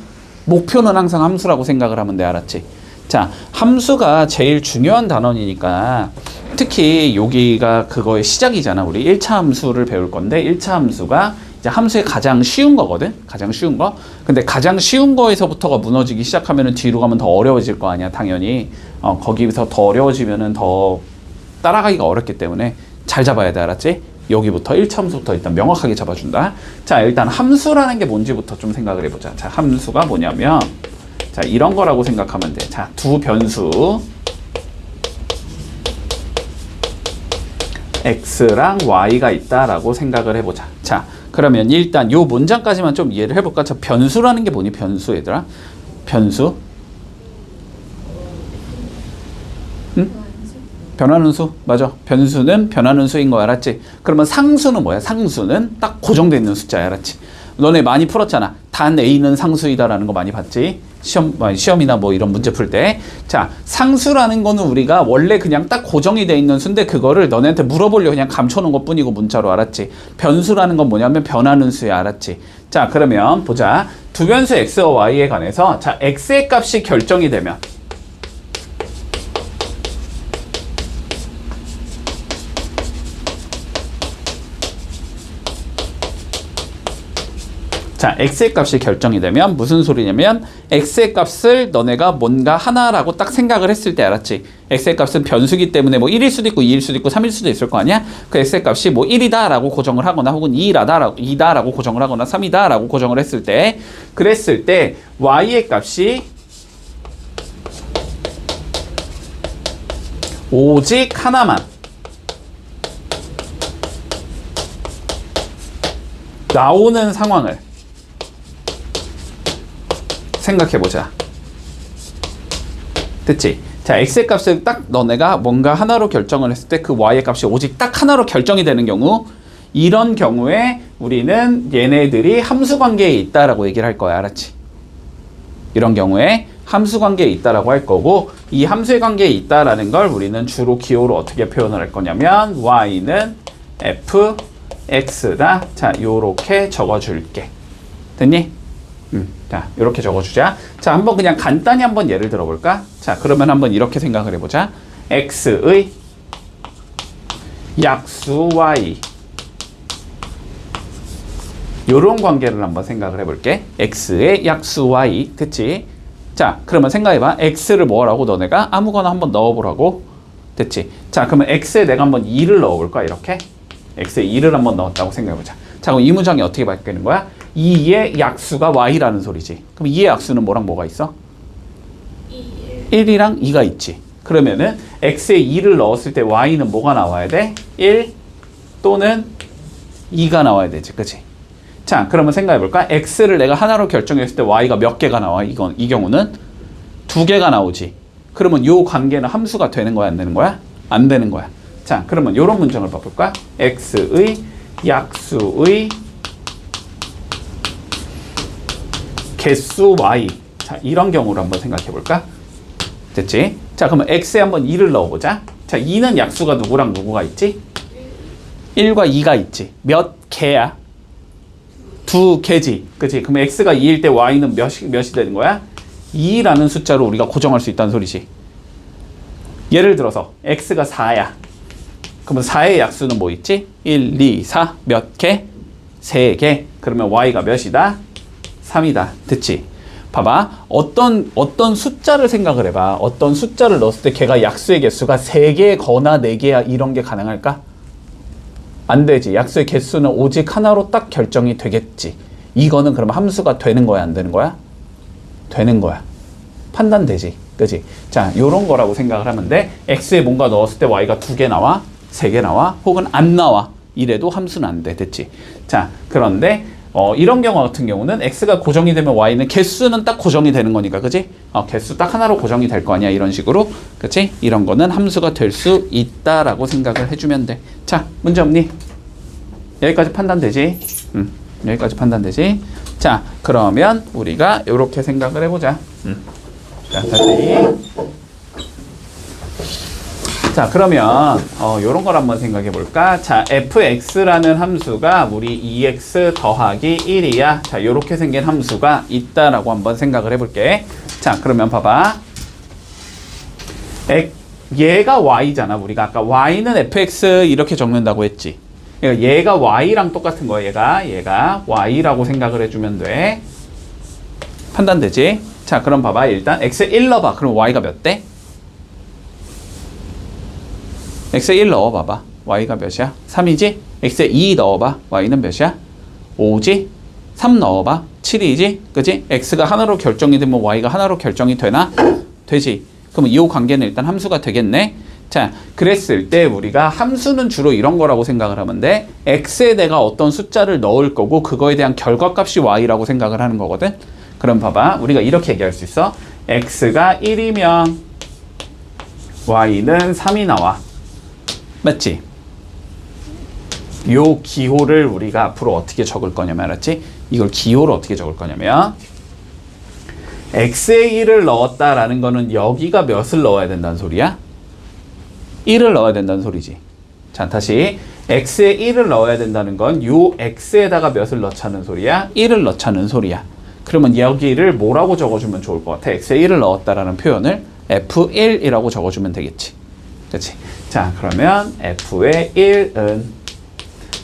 목표는 항상 함수라고 생각을 하면 돼, 알았지? 자, 함수가 제일 중요한 단원이니까 특히 여기가 그거의 시작이잖아. 우리 1차 함수를 배울 건데 1차 함수가 이제 함수의 가장 쉬운 거거든. 가장 쉬운 거. 근데 가장 쉬운 거에서부터가 무너지기 시작하면은 뒤로 가면 더 어려워질 거 아니야, 당연히. 거기서 더 어려워지면은 더 따라가기가 어렵기 때문에 잘 잡아야 돼, 알았지? 여기부터 1차 함수부터 일단 명확하게 잡아준다. 자, 일단 함수라는 게 뭔지부터 좀 생각을 해보자. 자, 함수가 뭐냐면 자, 이런 거라고 생각하면 돼. 자, 두 변수 x랑 y가 있다라고 생각을 해보자. 자, 그러면 일단 요 문장까지만 좀 이해를 해볼까? 자, 변수라는 게 뭐니? 변수, 얘들아. 변수. 응? 변하는 수. 맞아. 변수는 변하는 수인 거 알았지? 그러면 상수는 뭐야? 상수는 딱 고정되어 있는 숫자야, 알았지? 너네 많이 풀었잖아. 단 A는 상수이다라는 거 많이 봤지? 시험이나 뭐 이런 문제 풀 때. 자, 상수라는 거는 우리가 원래 그냥 딱 고정이 돼 있는 수인데 그거를 너네한테 물어보려고 그냥 감춰놓은 것 뿐이고 문자로, 알았지? 변수라는 건 뭐냐면 변하는 수야, 알았지? 자, 그러면 보자. 두 변수 x와 y에 관해서 자, x의 값이 결정이 되면 자, x의 값이 결정이 되면 무슨 소리냐면 x의 값을 너네가 뭔가 하나라고 딱 생각을 했을 때, 알았지? x의 값은 변수기 때문에 뭐 1일 수도 있고 2일 수도 있고 3일 수도 있을 거 아니야? 그 x의 값이 뭐 1이다 라고 고정을 하거나 혹은 2다 라고 고정을 하거나 3이다 라고 고정을 했을 때, 그랬을 때 y의 값이 오직 하나만 나오는 상황을 생각해보자. 됐지? 자, x의 값을 딱 너네가 뭔가 하나로 결정을 했을 때 그 y의 값이 오직 딱 하나로 결정이 되는 경우, 이런 경우에 우리는 얘네들이 함수 관계에 있다라고 얘기를 할 거야, 알았지? 이런 경우에 함수 관계에 있다라고 할 거고, 이 함수의 관계에 있다라는 걸 우리는 주로 기호로 어떻게 표현을 할 거냐면 y는 fx다. 자, 요렇게 적어줄게. 됐니? 자, 이렇게 적어주자. 자, 한번 그냥 간단히 한번 예를 들어볼까? 자, 그러면 한번 이렇게 생각을 해보자. x의 약수 y, 요런 관계를 한번 생각을 해볼게. x의 약수 y, 됐지? 자, 그러면 생각해봐. x를 뭐라고 너네가 아무거나 한번 넣어보라고. 됐지? 자, 그러면 x에 내가 한번 2를 넣어볼까? 이렇게 x에 2를 한번 넣었다고 생각해보자. 자, 그럼 이 문장이 어떻게 바뀌는 거야? 2의 약수가 y라는 소리지. 그럼 2의 약수는 뭐랑 뭐가 있어? 1이랑 2가 있지. 그러면은 x에 2를 넣었을 때 y는 뭐가 나와야 돼? 1 또는 2가 나와야 되지. 그치? 자, 그러면 생각해볼까? x를 내가 하나로 결정했을 때 y가 몇 개가 나와? 이 경우는 2개가 나오지. 그러면 요 관계는 함수가 되는 거야, 안 되는 거야? 안 되는 거야. 자, 그러면 요런 문장을 봐볼까? x의 약수의 개수 y. 자, 이런 경우로 한번 생각해 볼까? 됐지? 자, 그러면 x에 한번 2를 넣어보자. 자, 2는 약수가 누구랑 누구가 있지? 1과 2가 있지. 몇 개야? 2개지. 그치? 그러면 x가 2일 때 y는 몇이 되는 거야? 2라는 숫자로 우리가 고정할 수 있다는 소리지. 예를 들어서 x가 4야. 그러면 4의 약수는 뭐 있지? 1, 2, 4. 몇 개? 3개. 그러면 y가 몇이다? 3이다. 됐지? 봐봐. 어떤 숫자를 생각을 해봐. 어떤 숫자를 넣었을 때 걔가 약수의 개수가 3개거나 4개야, 이런 게 가능할까? 안 되지. 약수의 개수는 오직 하나로 딱 결정이 되겠지. 이거는 그러면 함수가 되는 거야, 안 되는 거야? 되는 거야. 판단되지. 그치? 자, 요런 거라고 생각을 하면 돼. x에 뭔가 넣었을 때 y가 2개 나와? 3개 나와? 혹은 안 나와? 이래도 함수는 안 돼. 됐지? 자, 그런데 이런 경우 같은 경우는 x가 고정이 되면 y는 개수는 딱 고정이 되는 거니까, 그치? 개수 딱 하나로 고정이 될 거 아니야, 이런 식으로. 그치? 이런 거는 함수가 될 수 있다라고 생각을 해주면 돼. 자, 문제 없니? 여기까지 판단되지? 여기까지 판단되지? 자, 그러면 우리가 이렇게 생각을 해보자. 자, 다시. 자, 그러면 요런 걸 한번 생각해 볼까? 자, fx라는 함수가 우리 2x 더하기 1이야. 자, 요렇게 생긴 함수가 있다라고 한번 생각을 해 볼게. 자, 그러면 봐봐. 얘가 y잖아. 우리가 아까 y는 fx 이렇게 적는다고 했지. 그러니까 얘가 y랑 똑같은 거야. 얘가 y라고 생각을 해주면 돼. 판단되지? 자, 그럼 봐봐. 일단 x 1 넣어봐. 그럼 y가 몇 대? x 1 넣어봐봐. y가 몇이야? 3이지? x 2 넣어봐. y는 몇이야? 5지? 3 넣어봐. 7이지? 그지? x가 하나로 결정이 되면 y가 하나로 결정이 되나? 되지. 그럼 이 관계는 일단 함수가 되겠네. 자, 그랬을 때 우리가 함수는 주로 이런 거라고 생각을 하면 돼. x에 내가 어떤 숫자를 넣을 거고 그거에 대한 결과값이 y라고 생각을 하는 거거든. 그럼 봐봐. 우리가 이렇게 얘기할 수 있어. x가 1이면 y는 3이 나와. 맞지? 요 기호를 우리가 앞으로 어떻게 적을 거냐면, 알았지? 이걸 기호를 어떻게 적을 거냐면 x에 1을 넣었다라는 거는 여기가 몇을 넣어야 된다는 소리야? 1을 넣어야 된다는 소리지. 자, 다시 x에 1을 넣어야 된다는 건 요 x에다가 몇을 넣자는 소리야? 1을 넣자는 소리야. 그러면 여기를 뭐라고 적어주면 좋을 것 같아? x에 1을 넣었다라는 표현을 f1이라고 적어주면 되겠지. 그렇지? 자, 그러면 f의 1은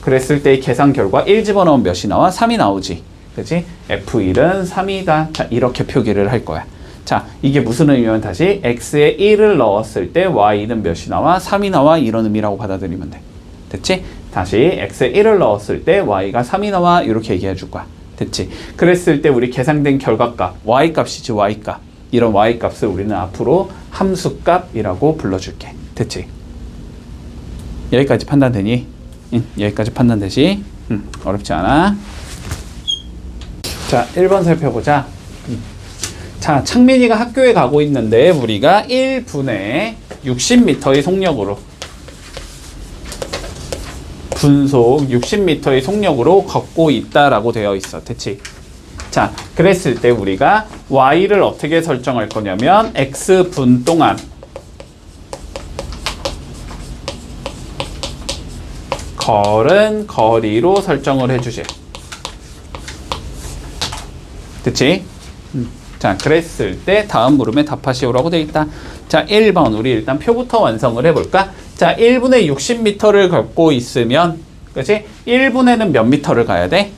그랬을 때 계산 결과 1 집어넣으면 몇이 나와? 3이 나오지. 그치? f1은 3이다. 자, 이렇게 표기를 할 거야. 자, 이게 무슨 의미냐면 다시 x에 1을 넣었을 때 y는 몇이 나와? 3이 나와. 이런 의미라고 받아들이면 돼. 됐지? 다시 x에 1을 넣었을 때 y가 3이 나와. 이렇게 얘기해 줄 거야. 됐지? 그랬을 때 우리 계산된 결과값, y값이지, y값. 이런 y값을 우리는 앞으로 함수값이라고 불러줄게. 됐지? 여기까지 판단되니? 응, 여기까지 판단되지? 응, 어렵지 않아? 자, 1번 살펴보자. 자, 창민이가 학교에 가고 있는데 우리가 1분에 60m의 속력으로 분속 60m의 속력으로 걷고 있다라고 되어 있어. 됐지? 자, 그랬을 때 우리가 y를 어떻게 설정할 거냐면 x분 동안 걸은 거리로 설정을 해주지. 됐지? 자, 그랬을 때 다음 물음에 답하시오라고 되어 있다. 자, 1번 우리 일단 표부터 완성을 해볼까? 자, 1분에 60m를 걷고 있으면, 그치? 1분에는 몇 미터를 가야 돼?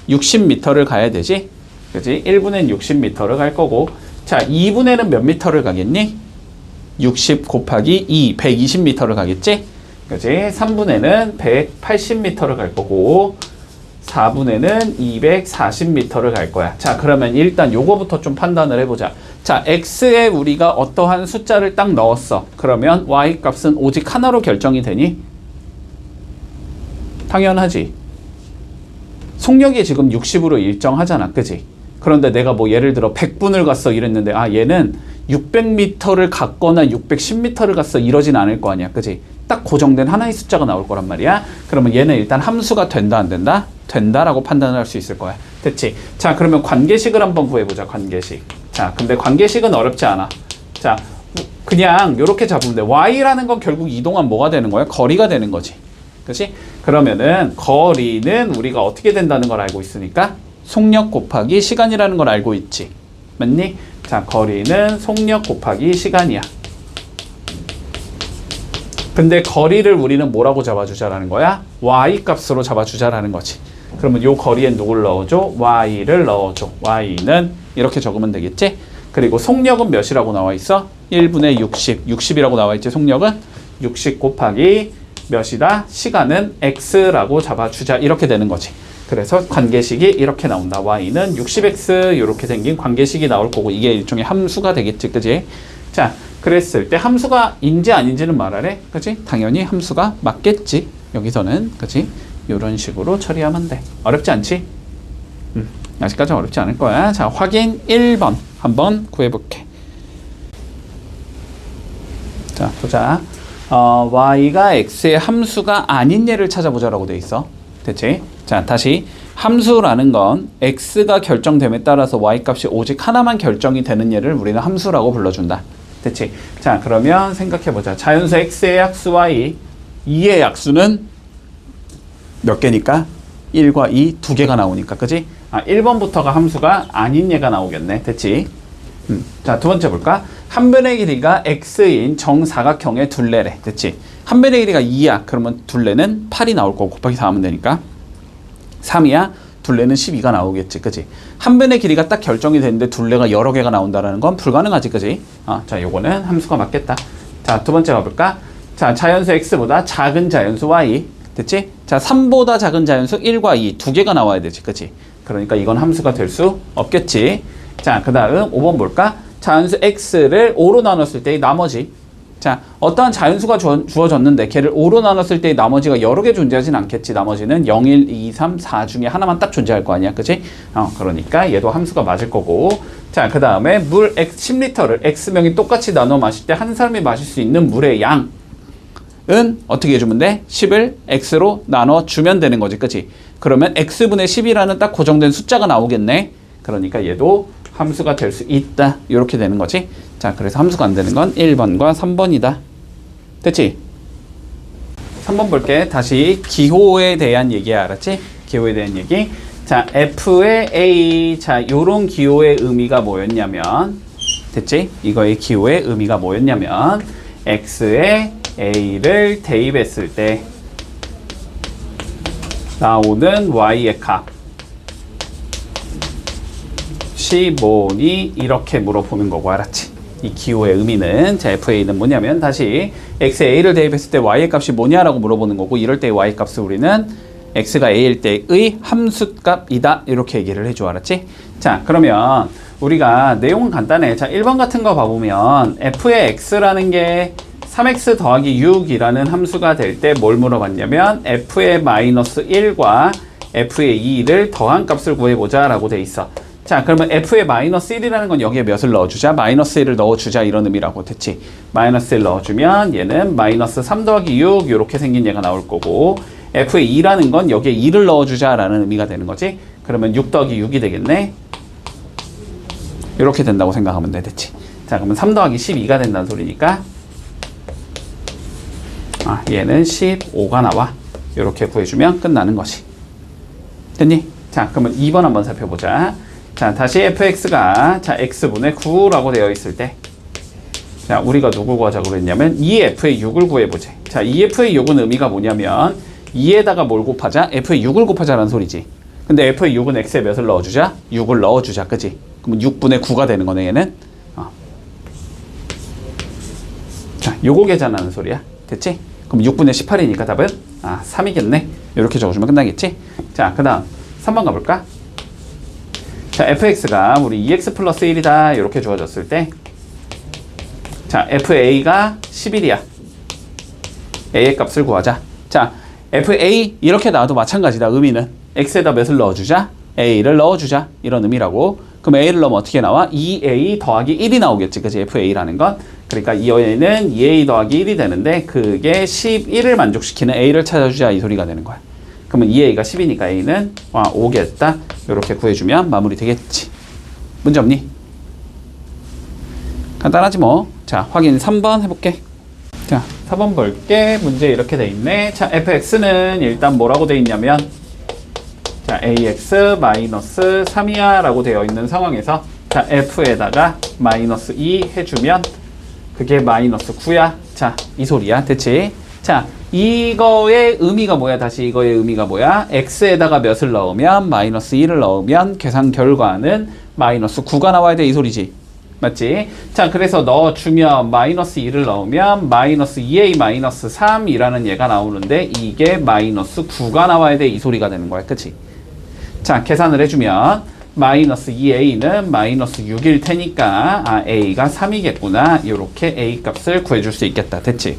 60m를 가야 되지? 그치? 1분엔 60m를 갈 거고, 자, 2분에는 몇 미터를 가겠니? 60 곱하기 2, 120m를 가겠지? 그치? 3분에는 180m를 갈 거고, 4분에는 240m를 갈 거야. 자, 그러면 일단 요거부터 좀 판단을 해보자. 자, x에 우리가 어떠한 숫자를 딱 넣었어. 그러면 y 값은 오직 하나로 결정이 되니? 당연하지. 속력이 지금 60으로 일정하잖아. 그지? 그런데 내가 뭐 예를 들어 100분을 갔어 이랬는데, 아, 얘는 600m를 갔거나 610m를 갔어 이러진 않을 거 아니야. 그지? 딱 고정된 하나의 숫자가 나올 거란 말이야. 그러면 얘는 일단 함수가 된다 안 된다? 된다라고 판단을 할 수 있을 거야. 됐지? 자, 그러면 관계식을 한번 구해보자. 관계식. 자, 근데 관계식은 어렵지 않아. 자, 그냥 이렇게 잡으면 돼. y라는 건 결국 이동한 뭐가 되는 거야? 거리가 되는 거지. 그치? 그러면은 거리는 우리가 어떻게 된다는 걸 알고 있으니까 속력 곱하기 시간이라는 걸 알고 있지. 맞니? 자, 거리는 속력 곱하기 시간이야. 근데 거리를 우리는 뭐라고 잡아주자라는 거야? y 값으로 잡아주자라는 거지. 그러면 요 거리에 누굴 넣어줘? y를 넣어줘. y는 이렇게 적으면 되겠지? 그리고 속력은 몇이라고 나와 있어? 1분의 60. 60이라고 나와 있지, 속력은? 60 곱하기 몇이다? 시간은 x라고 잡아주자. 이렇게 되는 거지. 그래서 관계식이 이렇게 나온다. y는 60x 이렇게 생긴 관계식이 나올 거고 이게 일종의 함수가 되겠지. 그지? 자, 그랬을 때 함수가 인지 아닌지는 말하래. 그치? 당연히 함수가 맞겠지. 여기서는. 그치? 이런 식으로 처리하면 돼. 어렵지 않지? 아직까지 어렵지 않을 거야. 자, 확인 1번 한번 구해볼게. 자, 보자. y가 x의 함수가 아닌 예를 찾아보자라고 돼 있어. 됐지? 자, 다시 함수라는 건 x가 결정됨에 따라서 y 값이 오직 하나만 결정이 되는 예를 우리는 함수라고 불러준다. 됐지? 자, 그러면 생각해보자. 자연수 x의 약수 y, 2의 약수는 몇 개니까? 1과 2 두 개가 나오니까, 그지? 1번부터가 함수가 아닌 얘가 나오겠네. 됐지? 자, 두 번째 볼까? 한 변의 길이가 x인 정사각형의 둘레래. 됐지? 한 변의 길이가 2야. 그러면 둘레는 8이 나올 거고 곱하기 4 하면 되니까 3이야. 둘레는 12가 나오겠지. 그지? 한 변의 길이가 딱 결정이 됐는데 둘레가 여러 개가 나온다는 건 불가능하지. 그지? 자, 요거는 함수가 맞겠다. 자, 두 번째 가볼까? 자, 자연수 x보다 작은 자연수 y. 됐지? 자, 3보다 작은 자연수 1과 2 두 개가 나와야 되지. 그치? 그러니까 이건 함수가 될 수 없겠지. 자, 그 다음 5번 볼까? 자연수 x를 5로 나눴을 때의 나머지. 자, 어떠한 자연수가 주어졌는데 걔를 5로 나눴을 때의 나머지가 여러 개 존재하진 않겠지. 나머지는 0, 1, 2, 3, 4 중에 하나만 딱 존재할 거 아니야. 그치? 그러니까 얘도 함수가 맞을 거고. 자, 그 다음에 물 10리터를 x명이 똑같이 나눠 마실 때 한 사람이 마실 수 있는 물의 양 은 어떻게 해주면 돼? 10을 x로 나눠주면 되는 거지. 그치? 그러면 x분의 10이라는 딱 고정된 숫자가 나오겠네. 그러니까 얘도 함수가 될 수 있다. 이렇게 되는 거지. 자, 그래서 함수가 안 되는 건 1번과 3번이다. 됐지? 3번 볼게. 다시 기호에 대한 얘기야. 알았지? 기호에 대한 얘기. 자, f의 a. 자, 요런 기호의 의미가 뭐였냐면, 됐지? 이거의 기호의 의미가 뭐였냐면, x의 a를 대입했을 때 나오는 y의 값이 뭐니? 이렇게 물어보는 거고. 알았지? 이 기호의 의미는, 자, FA는 뭐냐면, 다시 x에 a를 대입했을 때 y의 값이 뭐냐라고 물어보는 거고, 이럴 때 y 값을 우리는 x가 a일 때의 함수값이다. 이렇게 얘기를 해줘. 알았지? 자, 그러면 우리가 내용은 간단해. 자, 1번 같은 거 봐보면 f의 x라는 게 3x 더하기 6이라는 함수가 될 때 뭘 물어봤냐면 f의 마이너스 1과 f의 2를 더한 값을 구해보자 라고 돼 있어. 자, 그러면 f의 마이너스 1이라는 건 여기에 몇을 넣어주자? 마이너스 1을 넣어주자 이런 의미라고. 됐지? 마이너스 1 넣어주면 얘는 마이너스 3 더하기 6 이렇게 생긴 얘가 나올 거고, f의 2라는 건 여기에 2를 넣어주자 라는 의미가 되는 거지. 그러면 6 더하기 6이 되겠네. 이렇게 된다고 생각하면 돼. 됐지? 자, 그러면 3 더하기 12가 된다는 소리니까 얘는 15가 나와. 이렇게 구해주면 끝나는 것이. 됐니? 자, 그러면 2번 한번 살펴보자. 자, 다시 fx가 자 x분의 9라고 되어 있을 때, 자, 우리가 누구 구하자고 그랬냐면 2f의 6을 구해보자. 자, 2f의 6은 의미가 뭐냐면 2에다가 뭘 곱하자? f의 6을 곱하자라는 소리지. 근데 f의 6은 x에 몇을 넣어주자? 6을 넣어주자. 그치? 그럼 6분의 9가 되는 거네 얘는. 자, 요거 계산하는 소리야. 됐지? 그럼 6분의 18이니까 답은 3이겠네. 이렇게 적어주면 끝나겠지? 자, 그 다음 3번 가볼까? 자, fx가 우리 2x 플러스 1이다 이렇게 주어졌을 때, 자, fa가 11이야. a의 값을 구하자. 자, fa 이렇게 나와도 마찬가지다. 의미는 x에다 몇을 넣어주자? a를 넣어주자. 이런 의미라고. 그럼 a를 넣으면 어떻게 나와? 2a 더하기 1이 나오겠지. 그치? fa라는 건. 그러니까 이 a는 2a 더하기 1이 되는데 그게 11을 만족시키는 a를 찾아주자 이 소리가 되는 거야. 그러면 2a가 10이니까 a는 5겠다. 이렇게 구해주면 마무리 되겠지. 문제 없니? 간단하지 뭐. 자, 확인 3번 해볼게. 자, 4번 볼게. 문제 이렇게 돼 있네. 자, fx는 일단 뭐라고 돼 있냐면, 자, ax 마이너스 3이야 라고 되어 있는 상황에서, 자, f에다가 마이너스 2 해주면 그게 마이너스 9야. 자, 이 소리야. 됐지? 자, 이거의 의미가 뭐야? 다시 이거의 의미가 뭐야? x에다가 몇을 넣으면 마이너스 1을 넣으면 계산 결과는 마이너스 9가 나와야 돼. 이 소리지. 맞지? 자, 그래서 넣어주면 마이너스 2를 넣으면 마이너스 2a 마이너스 3이라는 얘가 나오는데 이게 마이너스 9가 나와야 돼. 이 소리가 되는 거야. 그치? 자, 계산을 해주면 마이너스 2a는 마이너스 6일 테니까 a가 3이겠구나. 이렇게 a 값을 구해줄 수 있겠다. 됐지?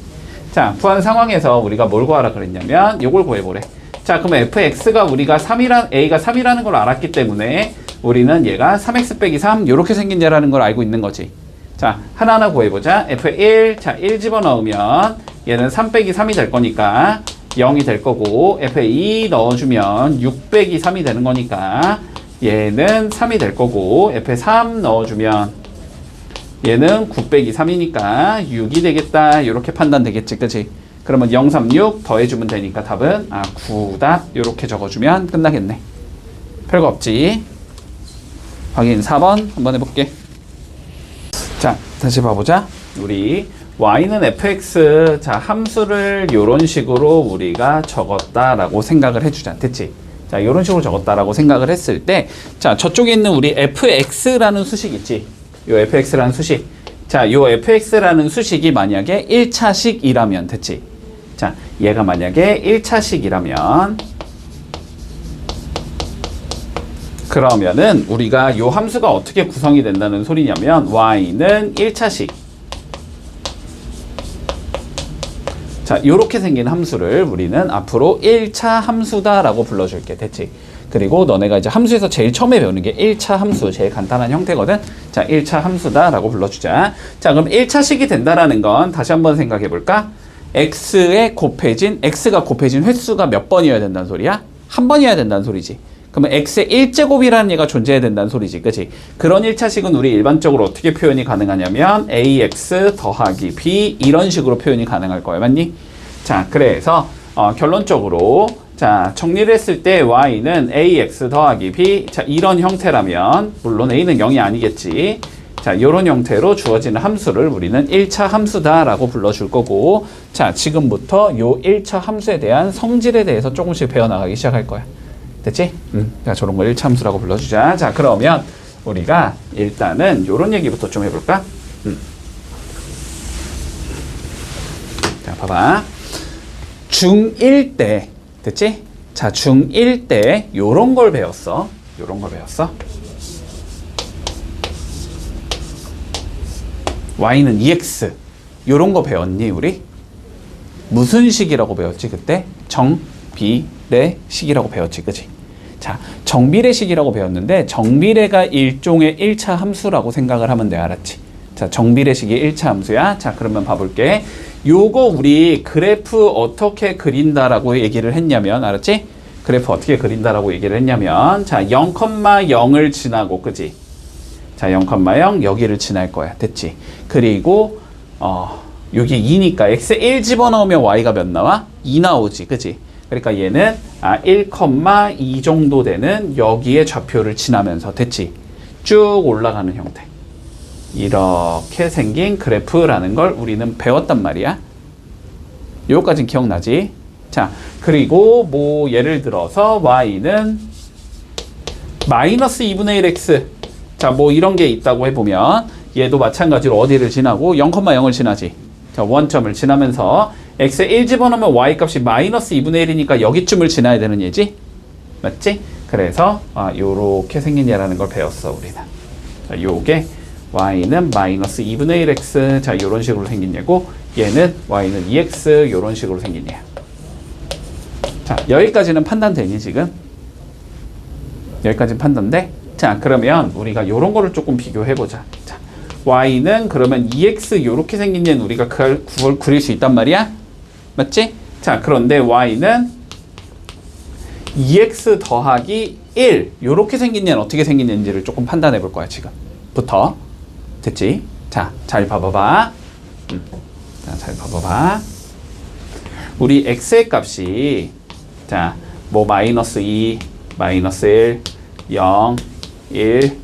자, 구한 상황에서 우리가 뭘 구하라 그랬냐면 요걸 구해보래. 자, 그럼 fx가 우리가 3이란, a가 3이라는 걸 알았기 때문에 우리는 얘가 3x 빼기 3 이렇게 생긴 얘라는 걸 알고 있는 거지. 자, 하나하나 구해보자. f1, 자, 1 집어넣으면 얘는 3 빼기 3이 될 거니까 0이 될 거고, f2 넣어주면 6 빼기 3이 되는 거니까 얘는 3이 될 거고, f3 넣어주면 얘는 9 빼기 3이니까 6이 되겠다. 이렇게 판단 되겠지, 그치? 그러면 0, 3, 6 더해주면 되니까 답은 9답 이렇게 적어주면 끝나겠네. 별거 없지. 확인 4번 한번 해볼게. 자, 다시 봐보자. 우리 y는 fx, 자, 함수를 이런 식으로 우리가 적었다라고 생각을 해주자. 됐지? 자, 이런 식으로 적었다라고 생각을 했을 때, 자, 저쪽에 있는 우리 fx라는 수식 있지? 요 fx라는 수식. 자, 요 fx라는 수식이 만약에 1차식이라면, 됐지? 자, 얘가 만약에 1차식이라면, 그러면은 우리가 요 함수가 어떻게 구성이 된다는 소리냐면, y는 1차식. 자, 요렇게 생긴 함수를 우리는 앞으로 1차 함수다라고 불러줄게. 됐지? 그리고 너네가 이제 함수에서 제일 처음에 배우는 게 1차 함수, 제일 간단한 형태거든. 자, 1차 함수다라고 불러주자. 자, 그럼 1차식이 된다라는 건 다시 한번 생각해 볼까? x가 곱해진 횟수가 몇 번이어야 된다는 소리야? 한 번이어야 된다는 소리지. 그러면 x의 1제곱이라는 얘가 존재해야 된다는 소리지. 그치? 그런 1차식은 우리 일반적으로 어떻게 표현이 가능하냐면 ax 더하기 b 이런 식으로 표현이 가능할 거예요. 맞니? 자, 그래서 결론적으로 자, 정리를 했을 때 y는 ax 더하기 b, 자, 이런 형태라면 물론 a는 0이 아니겠지. 자, 이런 형태로 주어지는 함수를 우리는 1차 함수다라고 불러줄 거고, 자, 지금부터 요 1차 함수에 대한 성질에 대해서 조금씩 배워나가기 시작할 거야. 됐지? 자, 저런 걸 1차 함수라고 불러주자. 자, 그러면 우리가 일단은 요런 얘기부터 좀 해볼까? 자, 봐봐. 중1 때, 됐지? 자, 중1 때 요런 걸 배웠어. 요런 걸 배웠어. y는 2x. 요런 거 배웠니, 우리? 무슨 식이라고 배웠지, 그때? 정비례식이라고 배웠지, 그치? 자, 정비례식이라고 배웠는데 정비례가 일종의 1차 함수라고 생각을 하면 돼, 알았지? 자, 정비례식이 1차 함수야. 자, 그러면 봐볼게. 요거 우리 그래프 어떻게 그린다라고 얘기를 했냐면, 알았지? 그래프 어떻게 그린다라고 얘기를 했냐면, 자, 0,0을 지나고, 그치? 자, 0,0 여기를 지날 거야. 됐지? 그리고 여기 2니까 x 1 집어넣으면 y가 몇 나와? 2 나오지. 그치? 그러니까 얘는 1,2 정도 되는 여기에 좌표를 지나면서, 됐지? 쭉 올라가는 형태. 이렇게 생긴 그래프라는 걸 우리는 배웠단 말이야. 요거까진 기억나지? 자, 그리고 뭐 예를 들어서 y는 마이너스 2분의 1x. 자, 뭐 이런 게 있다고 해보면 얘도 마찬가지로 어디를 지나고 0,0을 지나지. 자, 원점을 지나면서 x에 1 집어넣으면 y 값이 마이너스 2분의 1이니까 여기쯤을 지나야 되는 얘지? 맞지? 그래서 요렇게 생긴 얘라는 걸 배웠어, 우리는. 자, 요게 y는 마이너스 2분의 1x. 자, 요런 식으로 생긴 얘고, 얘는 y는 2x. 요런 식으로 생긴 얘야. 자, 여기까지는 판단되니, 지금? 여기까지는 판단돼? 자, 그러면 우리가 요런 거를 조금 비교해보자. 자, y는 그러면 2x 요렇게 생긴 얘는 우리가 그걸 그릴 수 있단 말이야? 맞지? 자, 그런데 y는 2x 더하기 1 요렇게 생긴 얘는 어떻게 생긴 얘인지를 조금 판단해 볼 거야, 지금부터. 됐지? 자, 잘 봐봐봐. 자, 잘 봐봐봐. 우리 x의 값이 자, 뭐 마이너스 2, 마이너스 1, 0, 1,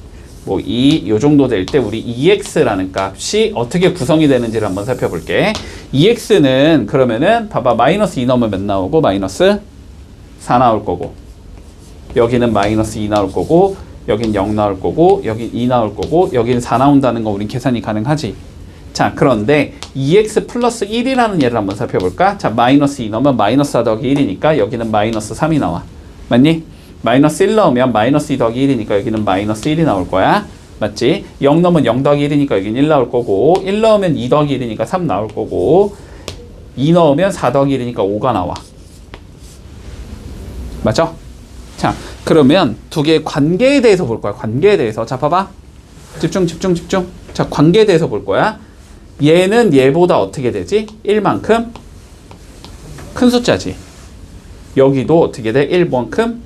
뭐 2, 요 정도 될 때 우리 2x라는 값이 어떻게 구성이 되는지를 한번 살펴볼게. 2x는 그러면은 봐봐, 마이너스 2 넣으면 몇 나오고 마이너스 4 나올 거고, 여기는 마이너스 2 나올 거고, 여긴 0 나올 거고, 여긴 2 나올 거고, 여기는 4 나온다는 거 우린 계산이 가능하지. 자, 그런데 2x 플러스 1이라는 예를 한번 살펴볼까? 자, 마이너스 2 넣으면 마이너스 4 더하기 1이니까 여기는 마이너스 3이 나와. 맞니? 마이너스 1 넣으면 마이너스 2 더하기 1이니까 여기는 마이너스 1이 나올 거야. 맞지? 0 넣으면 0 더하기 1이니까 여기는 1 나올 거고, 1 넣으면 2 더하기 1이니까 3 나올 거고, 2 넣으면 4 더하기 1이니까 5가 나와. 맞죠? 자, 그러면 두 개의 관계에 대해서 볼 거야. 관계에 대해서. 자, 봐봐. 집중. 자, 관계에 대해서 볼 거야. 얘는 얘보다 어떻게 되지? 1만큼 큰 숫자지. 여기도 어떻게 돼? 1만큼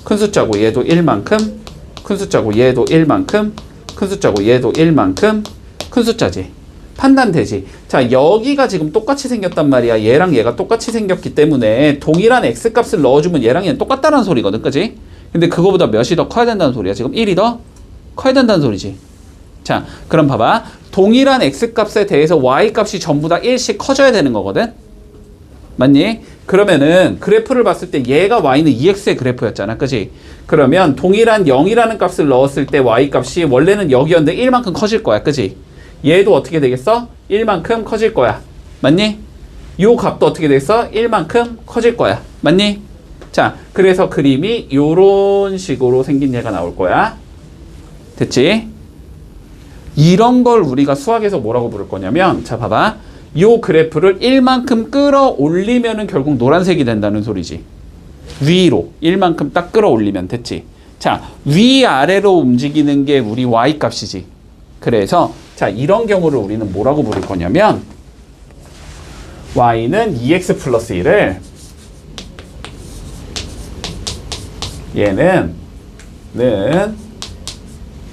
큰 숫자고, 얘도 1만큼 큰 숫자고, 얘도 1만큼 큰 숫자고, 얘도 1만큼 큰 숫자지. 판단되지. 자, 여기가 지금 똑같이 생겼단 말이야. 얘랑 얘가 똑같이 생겼기 때문에 동일한 x값을 넣어주면 얘랑 얘는 똑같다는 소리거든. 그지? 근데 그거보다 몇이 더 커야 된다는 소리야. 지금 1이 더 커야 된다는 소리지. 자, 그럼 봐봐. 동일한 x값에 대해서 y값이 전부 다 1씩 커져야 되는 거거든. 맞니? 그러면은 그래프를 봤을 때 얘가 y는 2x의 그래프였잖아. 그지? 그러면 동일한 0이라는 값을 넣었을 때 y값이 원래는 여기였는데 1만큼 커질 거야. 그지? 얘도 어떻게 되겠어? 1만큼 커질 거야. 맞니? 요 값도 어떻게 되겠어? 1만큼 커질 거야. 맞니? 자, 그래서 그림이 요런 식으로 생긴 얘가 나올 거야. 됐지? 이런 걸 우리가 수학에서 뭐라고 부를 거냐면, 자, 봐봐. 요 그래프를 1만큼 끌어올리면은 결국 노란색이 된다는 소리지. 위로 1만큼 딱 끌어올리면 됐지. 자, 위아래로 움직이는 게 우리 y값이지. 그래서 자, 이런 경우를 우리는 뭐라고 부를 거냐면 y는 2x 플러스 1을 얘는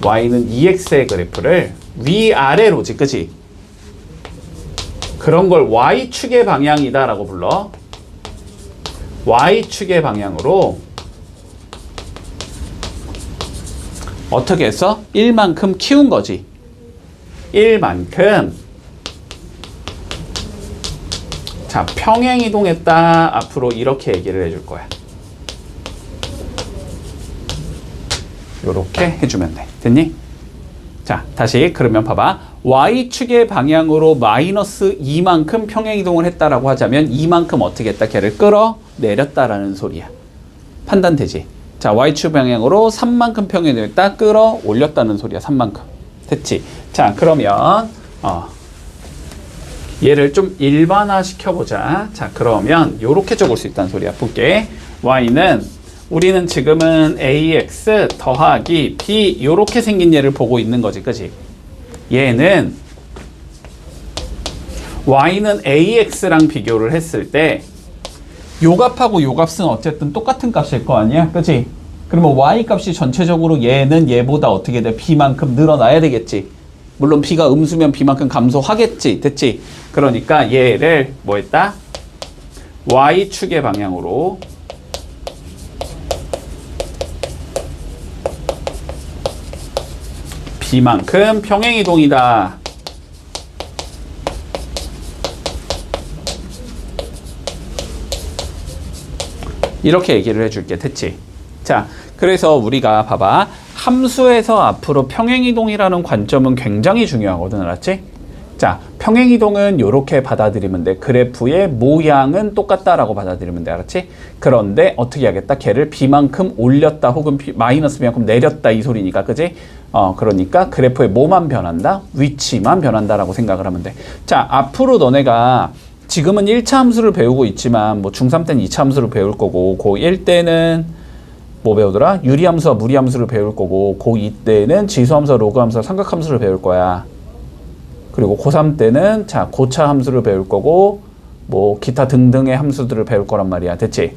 y는 2x의 그래프를 위아래로지. 그치? 그런 걸 y축의 방향이다 라고 불러. y축의 방향으로 어떻게 했어? 1만큼 키운 거지. 1만큼 자, 평행이동했다. 앞으로 이렇게 얘기를 해줄 거야. 요렇게 해주면 돼. 됐니? 자, 다시 그러면 봐봐. y축의 방향으로 마이너스 2만큼 평행이동을 했다라고 하자면 이만큼 어떻게 했다? 걔를 끌어내렸다라는 소리야. 판단되지? 자, y축 방향으로 3만큼 평행이동했다. 끌어올렸다는 소리야. 3만큼. 됐지? 자, 그러면 얘를 좀 일반화 시켜보자. 자, 그러면 요렇게 적을 수 있다는 소리야. 볼게. y는 우리는 지금은 ax 더하기 b 요렇게 생긴 얘를 보고 있는 거지. 그치? 얘는 y는 ax랑 비교를 했을 때 요 값하고 요 값은 어쨌든 똑같은 값일 거 아니야? 그치? 그러면 y값이 전체적으로 얘는 얘보다 어떻게 돼? b만큼 늘어나야 되겠지. 물론 b가 음수면 b만큼 감소하겠지. 됐지? 그러니까 얘를 뭐 했다? y축의 방향으로 b만큼 평행이동이다. 이렇게 얘기를 해줄게. 됐지? 자, 그래서 우리가 봐봐. 함수에서 앞으로 평행이동이라는 관점은 굉장히 중요하거든. 알았지? 자, 평행이동은 이렇게 받아들이면 돼. 그래프의 모양은 똑같다라고 받아들이면 돼. 알았지? 그런데 어떻게 하겠다? 걔를 b만큼 올렸다 혹은 마이너스 b만큼 내렸다 이 소리니까. 그지? 그러니까 그래프의 뭐만 변한다? 위치만 변한다라고 생각을 하면 돼. 자, 앞으로 너네가 지금은 1차 함수를 배우고 있지만 뭐 중3 때는 2차 함수를 배울 거고 고1 때는 뭐 배우더라? 유리함수와 무리함수를 배울 거고 고2 때는 지수함수와 로그함수와 삼각함수를 배울 거야. 그리고 고3 때는 자, 고차 함수를 배울 거고 뭐 기타 등등의 함수들을 배울 거란 말이야. 됐지?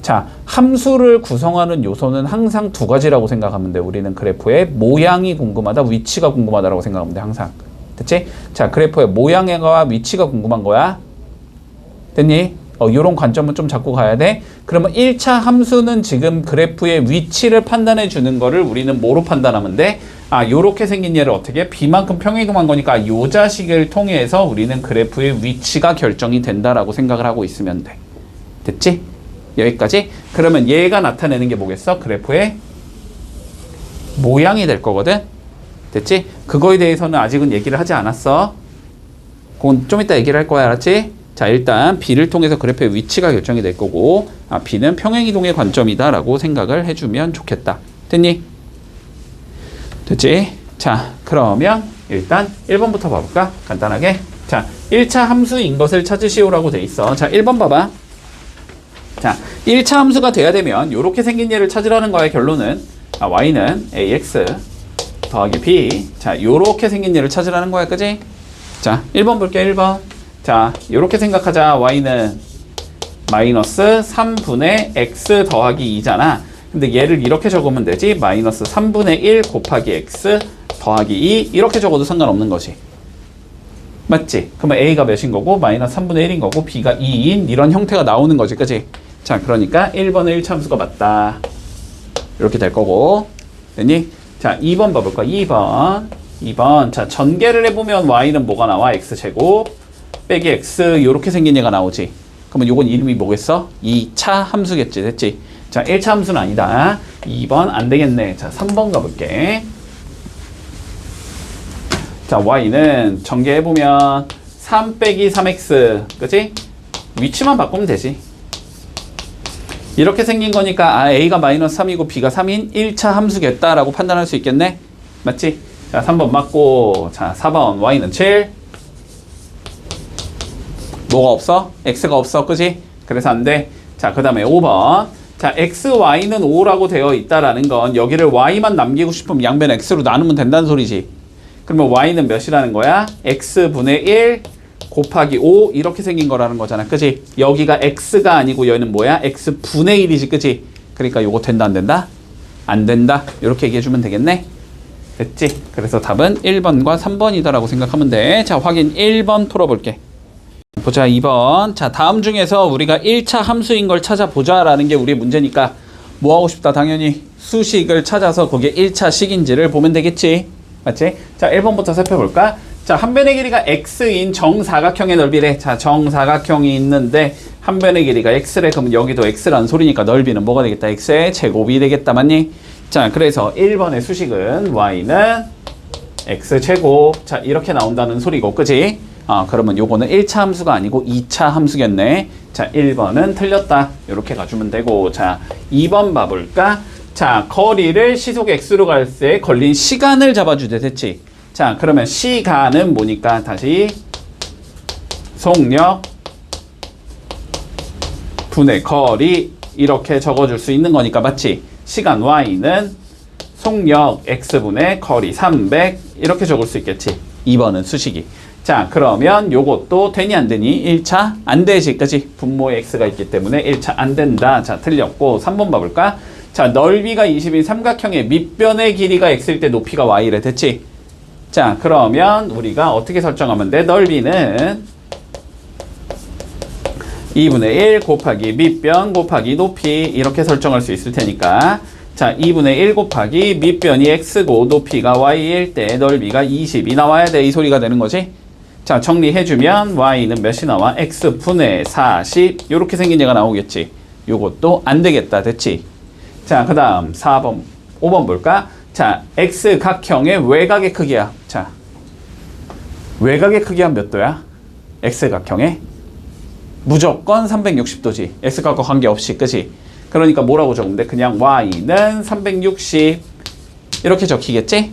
자, 함수를 구성하는 요소는 항상 두 가지라고 생각하면 돼. 우리는 그래프의 모양이 궁금하다, 위치가 궁금하다라고 생각하면 돼. 항상. 됐지? 자, 그래프의 모양과 위치가 궁금한 거야. 됐니? 요런 관점은 좀 잡고 가야 돼. 그러면 1차 함수는 지금 그래프의 위치를 판단해 주는 거를 우리는 뭐로 판단하면 돼? 요렇게 생긴 얘를 어떻게? b만큼 평행이동한 거니까 요 자식을 통해서 우리는 그래프의 위치가 결정이 된다라고 생각을 하고 있으면 돼. 됐지? 여기까지? 그러면 얘가 나타내는 게 뭐겠어? 그래프의 모양이 될 거거든? 됐지? 그거에 대해서는 아직은 얘기를 하지 않았어. 그건 좀 이따 얘기를 할 거야. 알았지? 자, 일단 b를 통해서 그래프의 위치가 결정이 될 거고 b는 평행이동의 관점이다 라고 생각을 해주면 좋겠다. 됐니? 됐지? 자, 그러면 일단 1번부터 봐볼까? 간단하게. 자, 1차 함수인 것을 찾으시오라고 돼 있어. 자, 1번 봐봐. 자, 1차 함수가 돼야 되면 이렇게 생긴 얘를 찾으라는 거야. 결론은 y는 ax 더하기 b. 자, 요렇게 생긴 얘를 찾으라는 거야. 그지? 자, 1번 볼게. 1번. 자, 요렇게 생각하자. y는 마이너스 3분의 x 더하기 2잖아. 근데 얘를 이렇게 적으면 되지. 마이너스 3분의 1 곱하기 x 더하기 2 이렇게 적어도 상관없는 것이. 맞지? 그러면 A가 몇인 거고 마이너스 3분의 1인 거고 B가 2인 이런 형태가 나오는 거지. 그치? 자, 그러니까 1번의 1차 함수가 맞다. 이렇게 될 거고. 됐니? 자, 2번 봐볼까? 2번. 자, 전개를 해보면 y는 뭐가 나와? x제곱 빼기 x 요렇게 생긴 얘가 나오지. 그러면 요건 이름이 뭐겠어? 2차 함수겠지. 됐지? 자, 1차 함수는 아니다. 2번 안 되겠네. 자, 3번 가볼게. 자, y는 전개해보면 3 빼기 3x 그치? 위치만 바꾸면 되지. 이렇게 생긴 거니까 a가 마이너스 3이고 b가 3인 1차 함수겠다라고 판단할 수 있겠네? 맞지? 자, 3번 맞고. 자, 4번 y는 7 뭐가 없어? x가 없어. 그치? 그래서 안 돼. 자, 그 다음에 5번. 자, x, y는 5라고 되어 있다라는 건 여기를 y만 남기고 싶으면 양변 x로 나누면 된다는 소리지. 그러면 y는 몇이라는 거야? x분의 1 곱하기 5 이렇게 생긴 거라는 거잖아. 그치? 여기가 x가 아니고 여기는 뭐야? x분의 1이지. 그치? 그러니까 요거 된다 안 된다? 안 된다. 이렇게 얘기해주면 되겠네? 됐지? 그래서 답은 1번과 3번이다라고 생각하면 돼. 자, 확인 1번 풀어볼게. 보자 2번. 자, 다음 중에서 우리가 1차 함수인 걸 찾아보자 라는 게 우리의 문제니까 뭐 하고 싶다? 당연히 수식을 찾아서 거기에 1차 식인지를 보면 되겠지. 맞지? 자, 1번부터 살펴볼까? 자, 한 변의 길이가 x인 정사각형의 넓이래. 자, 정사각형이 있는데 한 변의 길이가 x래. 그러면 여기도 x라는 소리니까 넓이는 뭐가 되겠다? x의 제곱이 되겠다. 맞니? 자, 그래서 1번의 수식은 y는 x제곱. 자, 이렇게 나온다는 소리고. 그지? 그러면 요거는 1차 함수가 아니고 2차 함수겠네. 자, 1번은 틀렸다. 이렇게 가주면 되고. 자, 2번 봐볼까? 자, 거리를 시속 x로 갈 때 걸린 시간을 잡아주대. 됐지? 자, 그러면 시간은 뭐니까 다시 속력 분의 거리 이렇게 적어줄 수 있는 거니까. 맞지? 시간 y는 속력 x분의 거리 300 이렇게 적을 수 있겠지. 2번은 수식이. 자, 그러면 요것도 되니 안 되니? 1차 안 되지. 그치? 분모에 x가 있기 때문에 1차 안 된다. 자, 틀렸고. 3번 봐볼까? 자, 넓이가 20인 삼각형의 밑변의 길이가 x일 때 높이가 y래. 됐지? 자, 그러면 우리가 어떻게 설정하면 돼? 넓이는 2분의 1 곱하기 밑변 곱하기 높이 이렇게 설정할 수 있을 테니까. 자, 2분의 1 곱하기 밑변이 x고 높이가 y일 때 넓이가 20이 나와야 돼. 이 소리가 되는 거지? 자, 정리해주면 y는 몇이 나와? x분의 40 이렇게 생긴 얘가 나오겠지. 요것도 안 되겠다. 됐지? 자, 그 다음 4번 5번 볼까? 자, x각형의 외곽의 크기야. 자, 외곽의 크기가 몇 도야? x각형의 무조건 360도지. x각과 관계없이. 그치? 그러니까 뭐라고 적으면 돼? 그냥 y는 360 이렇게 적히겠지?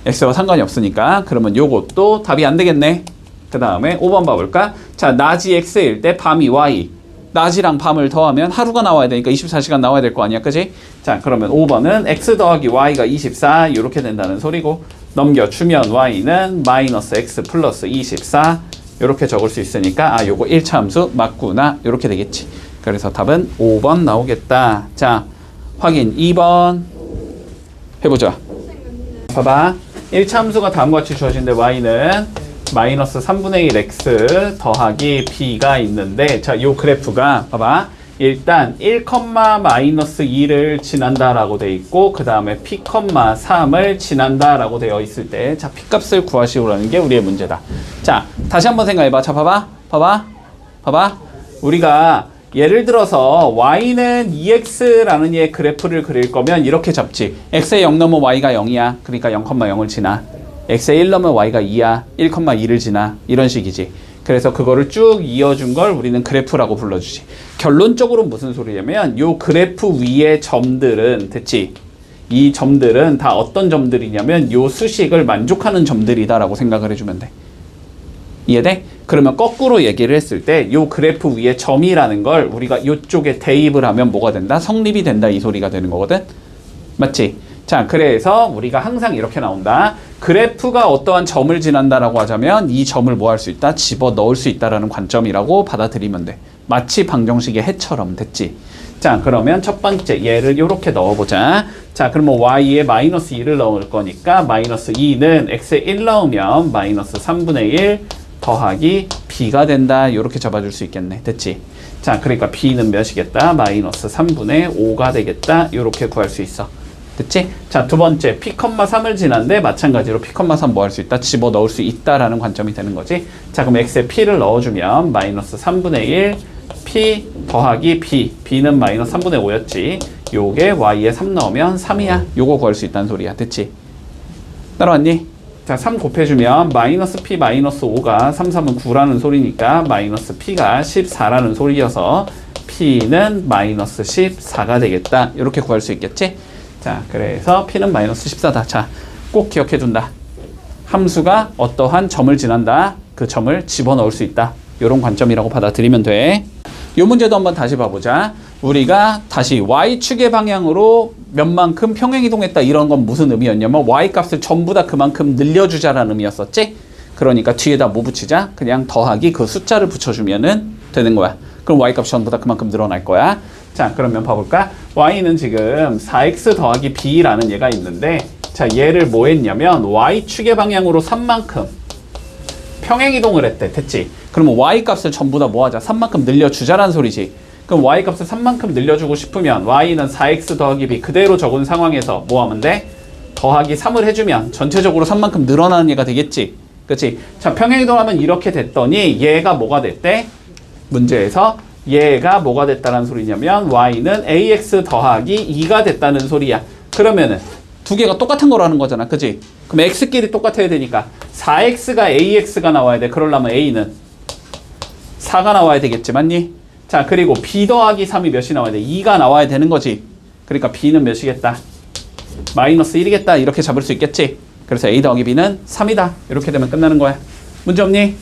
x와 상관이 없으니까. 그러면 요것도 답이 안 되겠네. 그 다음에 5번 봐볼까? 자, 낮이 x일 때 밤이 y. 낮이랑 밤을 더하면 하루가 나와야 되니까 24시간 나와야 될 거 아니야. 그치? 자, 그러면 5번은 x 더하기 y가 24 이렇게 된다는 소리고, 넘겨주면 y는 마이너스 x 플러스 24 이렇게 적을 수 있으니까 요거 1차 함수 맞구나 이렇게 되겠지. 그래서 답은 5번 나오겠다. 자, 확인 2번 해보자. 봐봐. 1차 함수가 다음과 같이 주어진데 y는 마이너스 3분의 1 x 더하기 b가 있는데, 자, 요 그래프가 봐봐. 일단 1, 마이너스 2를 지난다라고 돼 있고, 그 다음에 p, 3을 지난다라고 되어 있을 때, 자, p 값을 구하시오라는 게 우리의 문제다. 자, 다시 한번 생각해봐. 자, 봐봐. 우리가 예를 들어서 y는 2x라는 얘 그래프를 그릴 거면 이렇게 잡지. x에 0 넘으면 y가 0이야. 그러니까 0,0을 지나. x에 1 넘으면 y가 2야. 1,2를 지나. 이런 식이지. 그래서 그거를 쭉 이어준 걸 우리는 그래프라고 불러주지. 결론적으로 무슨 소리냐면 요 그래프 위의 점들은, 됐지? 이 점들은 다 어떤 점들이냐면 요 수식을 만족하는 점들이다라고 생각을 해주면 돼. 이해돼? 그러면 거꾸로 얘기를 했을 때 요 그래프 위에 점이라는 걸 우리가 요쪽에 대입을 하면 뭐가 된다? 성립이 된다. 이 소리가 되는 거거든. 맞지? 자, 그래서 우리가 항상 이렇게 나온다. 그래프가 어떠한 점을 지난다라고 하자면 이 점을 뭐 할 수 있다? 집어 넣을 수 있다라는 관점이라고 받아들이면 돼. 마치 방정식의 해처럼. 됐지? 자, 그러면 첫 번째 얘를 이렇게 넣어보자. 자, 그러면 y에 마이너스 2를 넣을 거니까 마이너스 2는 x에 1 넣으면 마이너스 3분의 1 더하기 b가 된다. 이렇게 잡아줄 수 있겠네. 됐지? 자, 그러니까 b는 몇이겠다? 마이너스 3분의 5가 되겠다. 이렇게 구할 수 있어. 됐지? 자, 두 번째 p,3을 지난데 마찬가지로 p,3 뭐 할 수 있다? 집어넣을 수 있다라는 관점이 되는 거지. 자, 그럼 x에 p를 넣어주면 마이너스 3분의 1 p 더하기 b. b는 마이너스 3분의 5였지. 요게 y에 3 넣으면 3이야. 요거 구할 수 있다는 소리야. 됐지? 따라왔니? 자, 3 곱해주면 마이너스 p 마이너스 5가 3, 3은 9라는 소리니까 마이너스 p가 14라는 소리여서 p는 마이너스 14가 되겠다. 이렇게 구할 수 있겠지? 자, 그래서 p는 마이너스 14다. 자, 꼭 기억해둔다. 함수가 어떠한 점을 지난다. 그 점을 집어넣을 수 있다. 이런 관점이라고 받아들이면 돼. 이 문제도 한번 다시 봐보자. 우리가 다시 y축의 방향으로 몇만큼 평행이동했다. 이런 건 무슨 의미였냐면 y값을 전부 다 그만큼 늘려주자라는 의미였었지? 그러니까 뒤에다 뭐 붙이자? 그냥 더하기 그 숫자를 붙여주면은 되는 거야. 그럼 y값이 전부 다 그만큼 늘어날 거야. 자, 그러면 봐볼까? y는 지금 4x 더하기 b라는 얘가 있는데, 자, 얘를 뭐 했냐면 y축의 방향으로 3만큼 평행이동을 했대. 됐지? 그러면 y값을 전부 다 뭐 하자? 3만큼 늘려주자라는 소리지. 그럼 y값을 3만큼 늘려주고 싶으면 y는 4x 더하기 b 그대로 적은 상황에서 뭐 하면 돼? 더하기 3을 해주면 전체적으로 3만큼 늘어나는 얘가 되겠지. 그치? 자, 평행이동하면 이렇게 됐더니 얘가 뭐가 됐대? 문제에서 얘가 뭐가 됐다는 소리냐면 y는 ax 더하기 2가 됐다는 소리야. 그러면은 두 개가 똑같은 거라는 거잖아. 그치? 그럼 x끼리 똑같아야 되니까 4x가 ax가 나와야 돼. 그러려면 a는 4가 나와야 되겠지. 맞니? 자, 그리고 b 더하기 3이 몇이 나와야 돼? 2가 나와야 되는 거지. 그러니까 b는 몇이겠다? 마이너스 1이겠다. 이렇게 잡을 수 있겠지. 그래서 a 더하기 b는 3이다. 이렇게 되면 끝나는 거야. 문제 없니?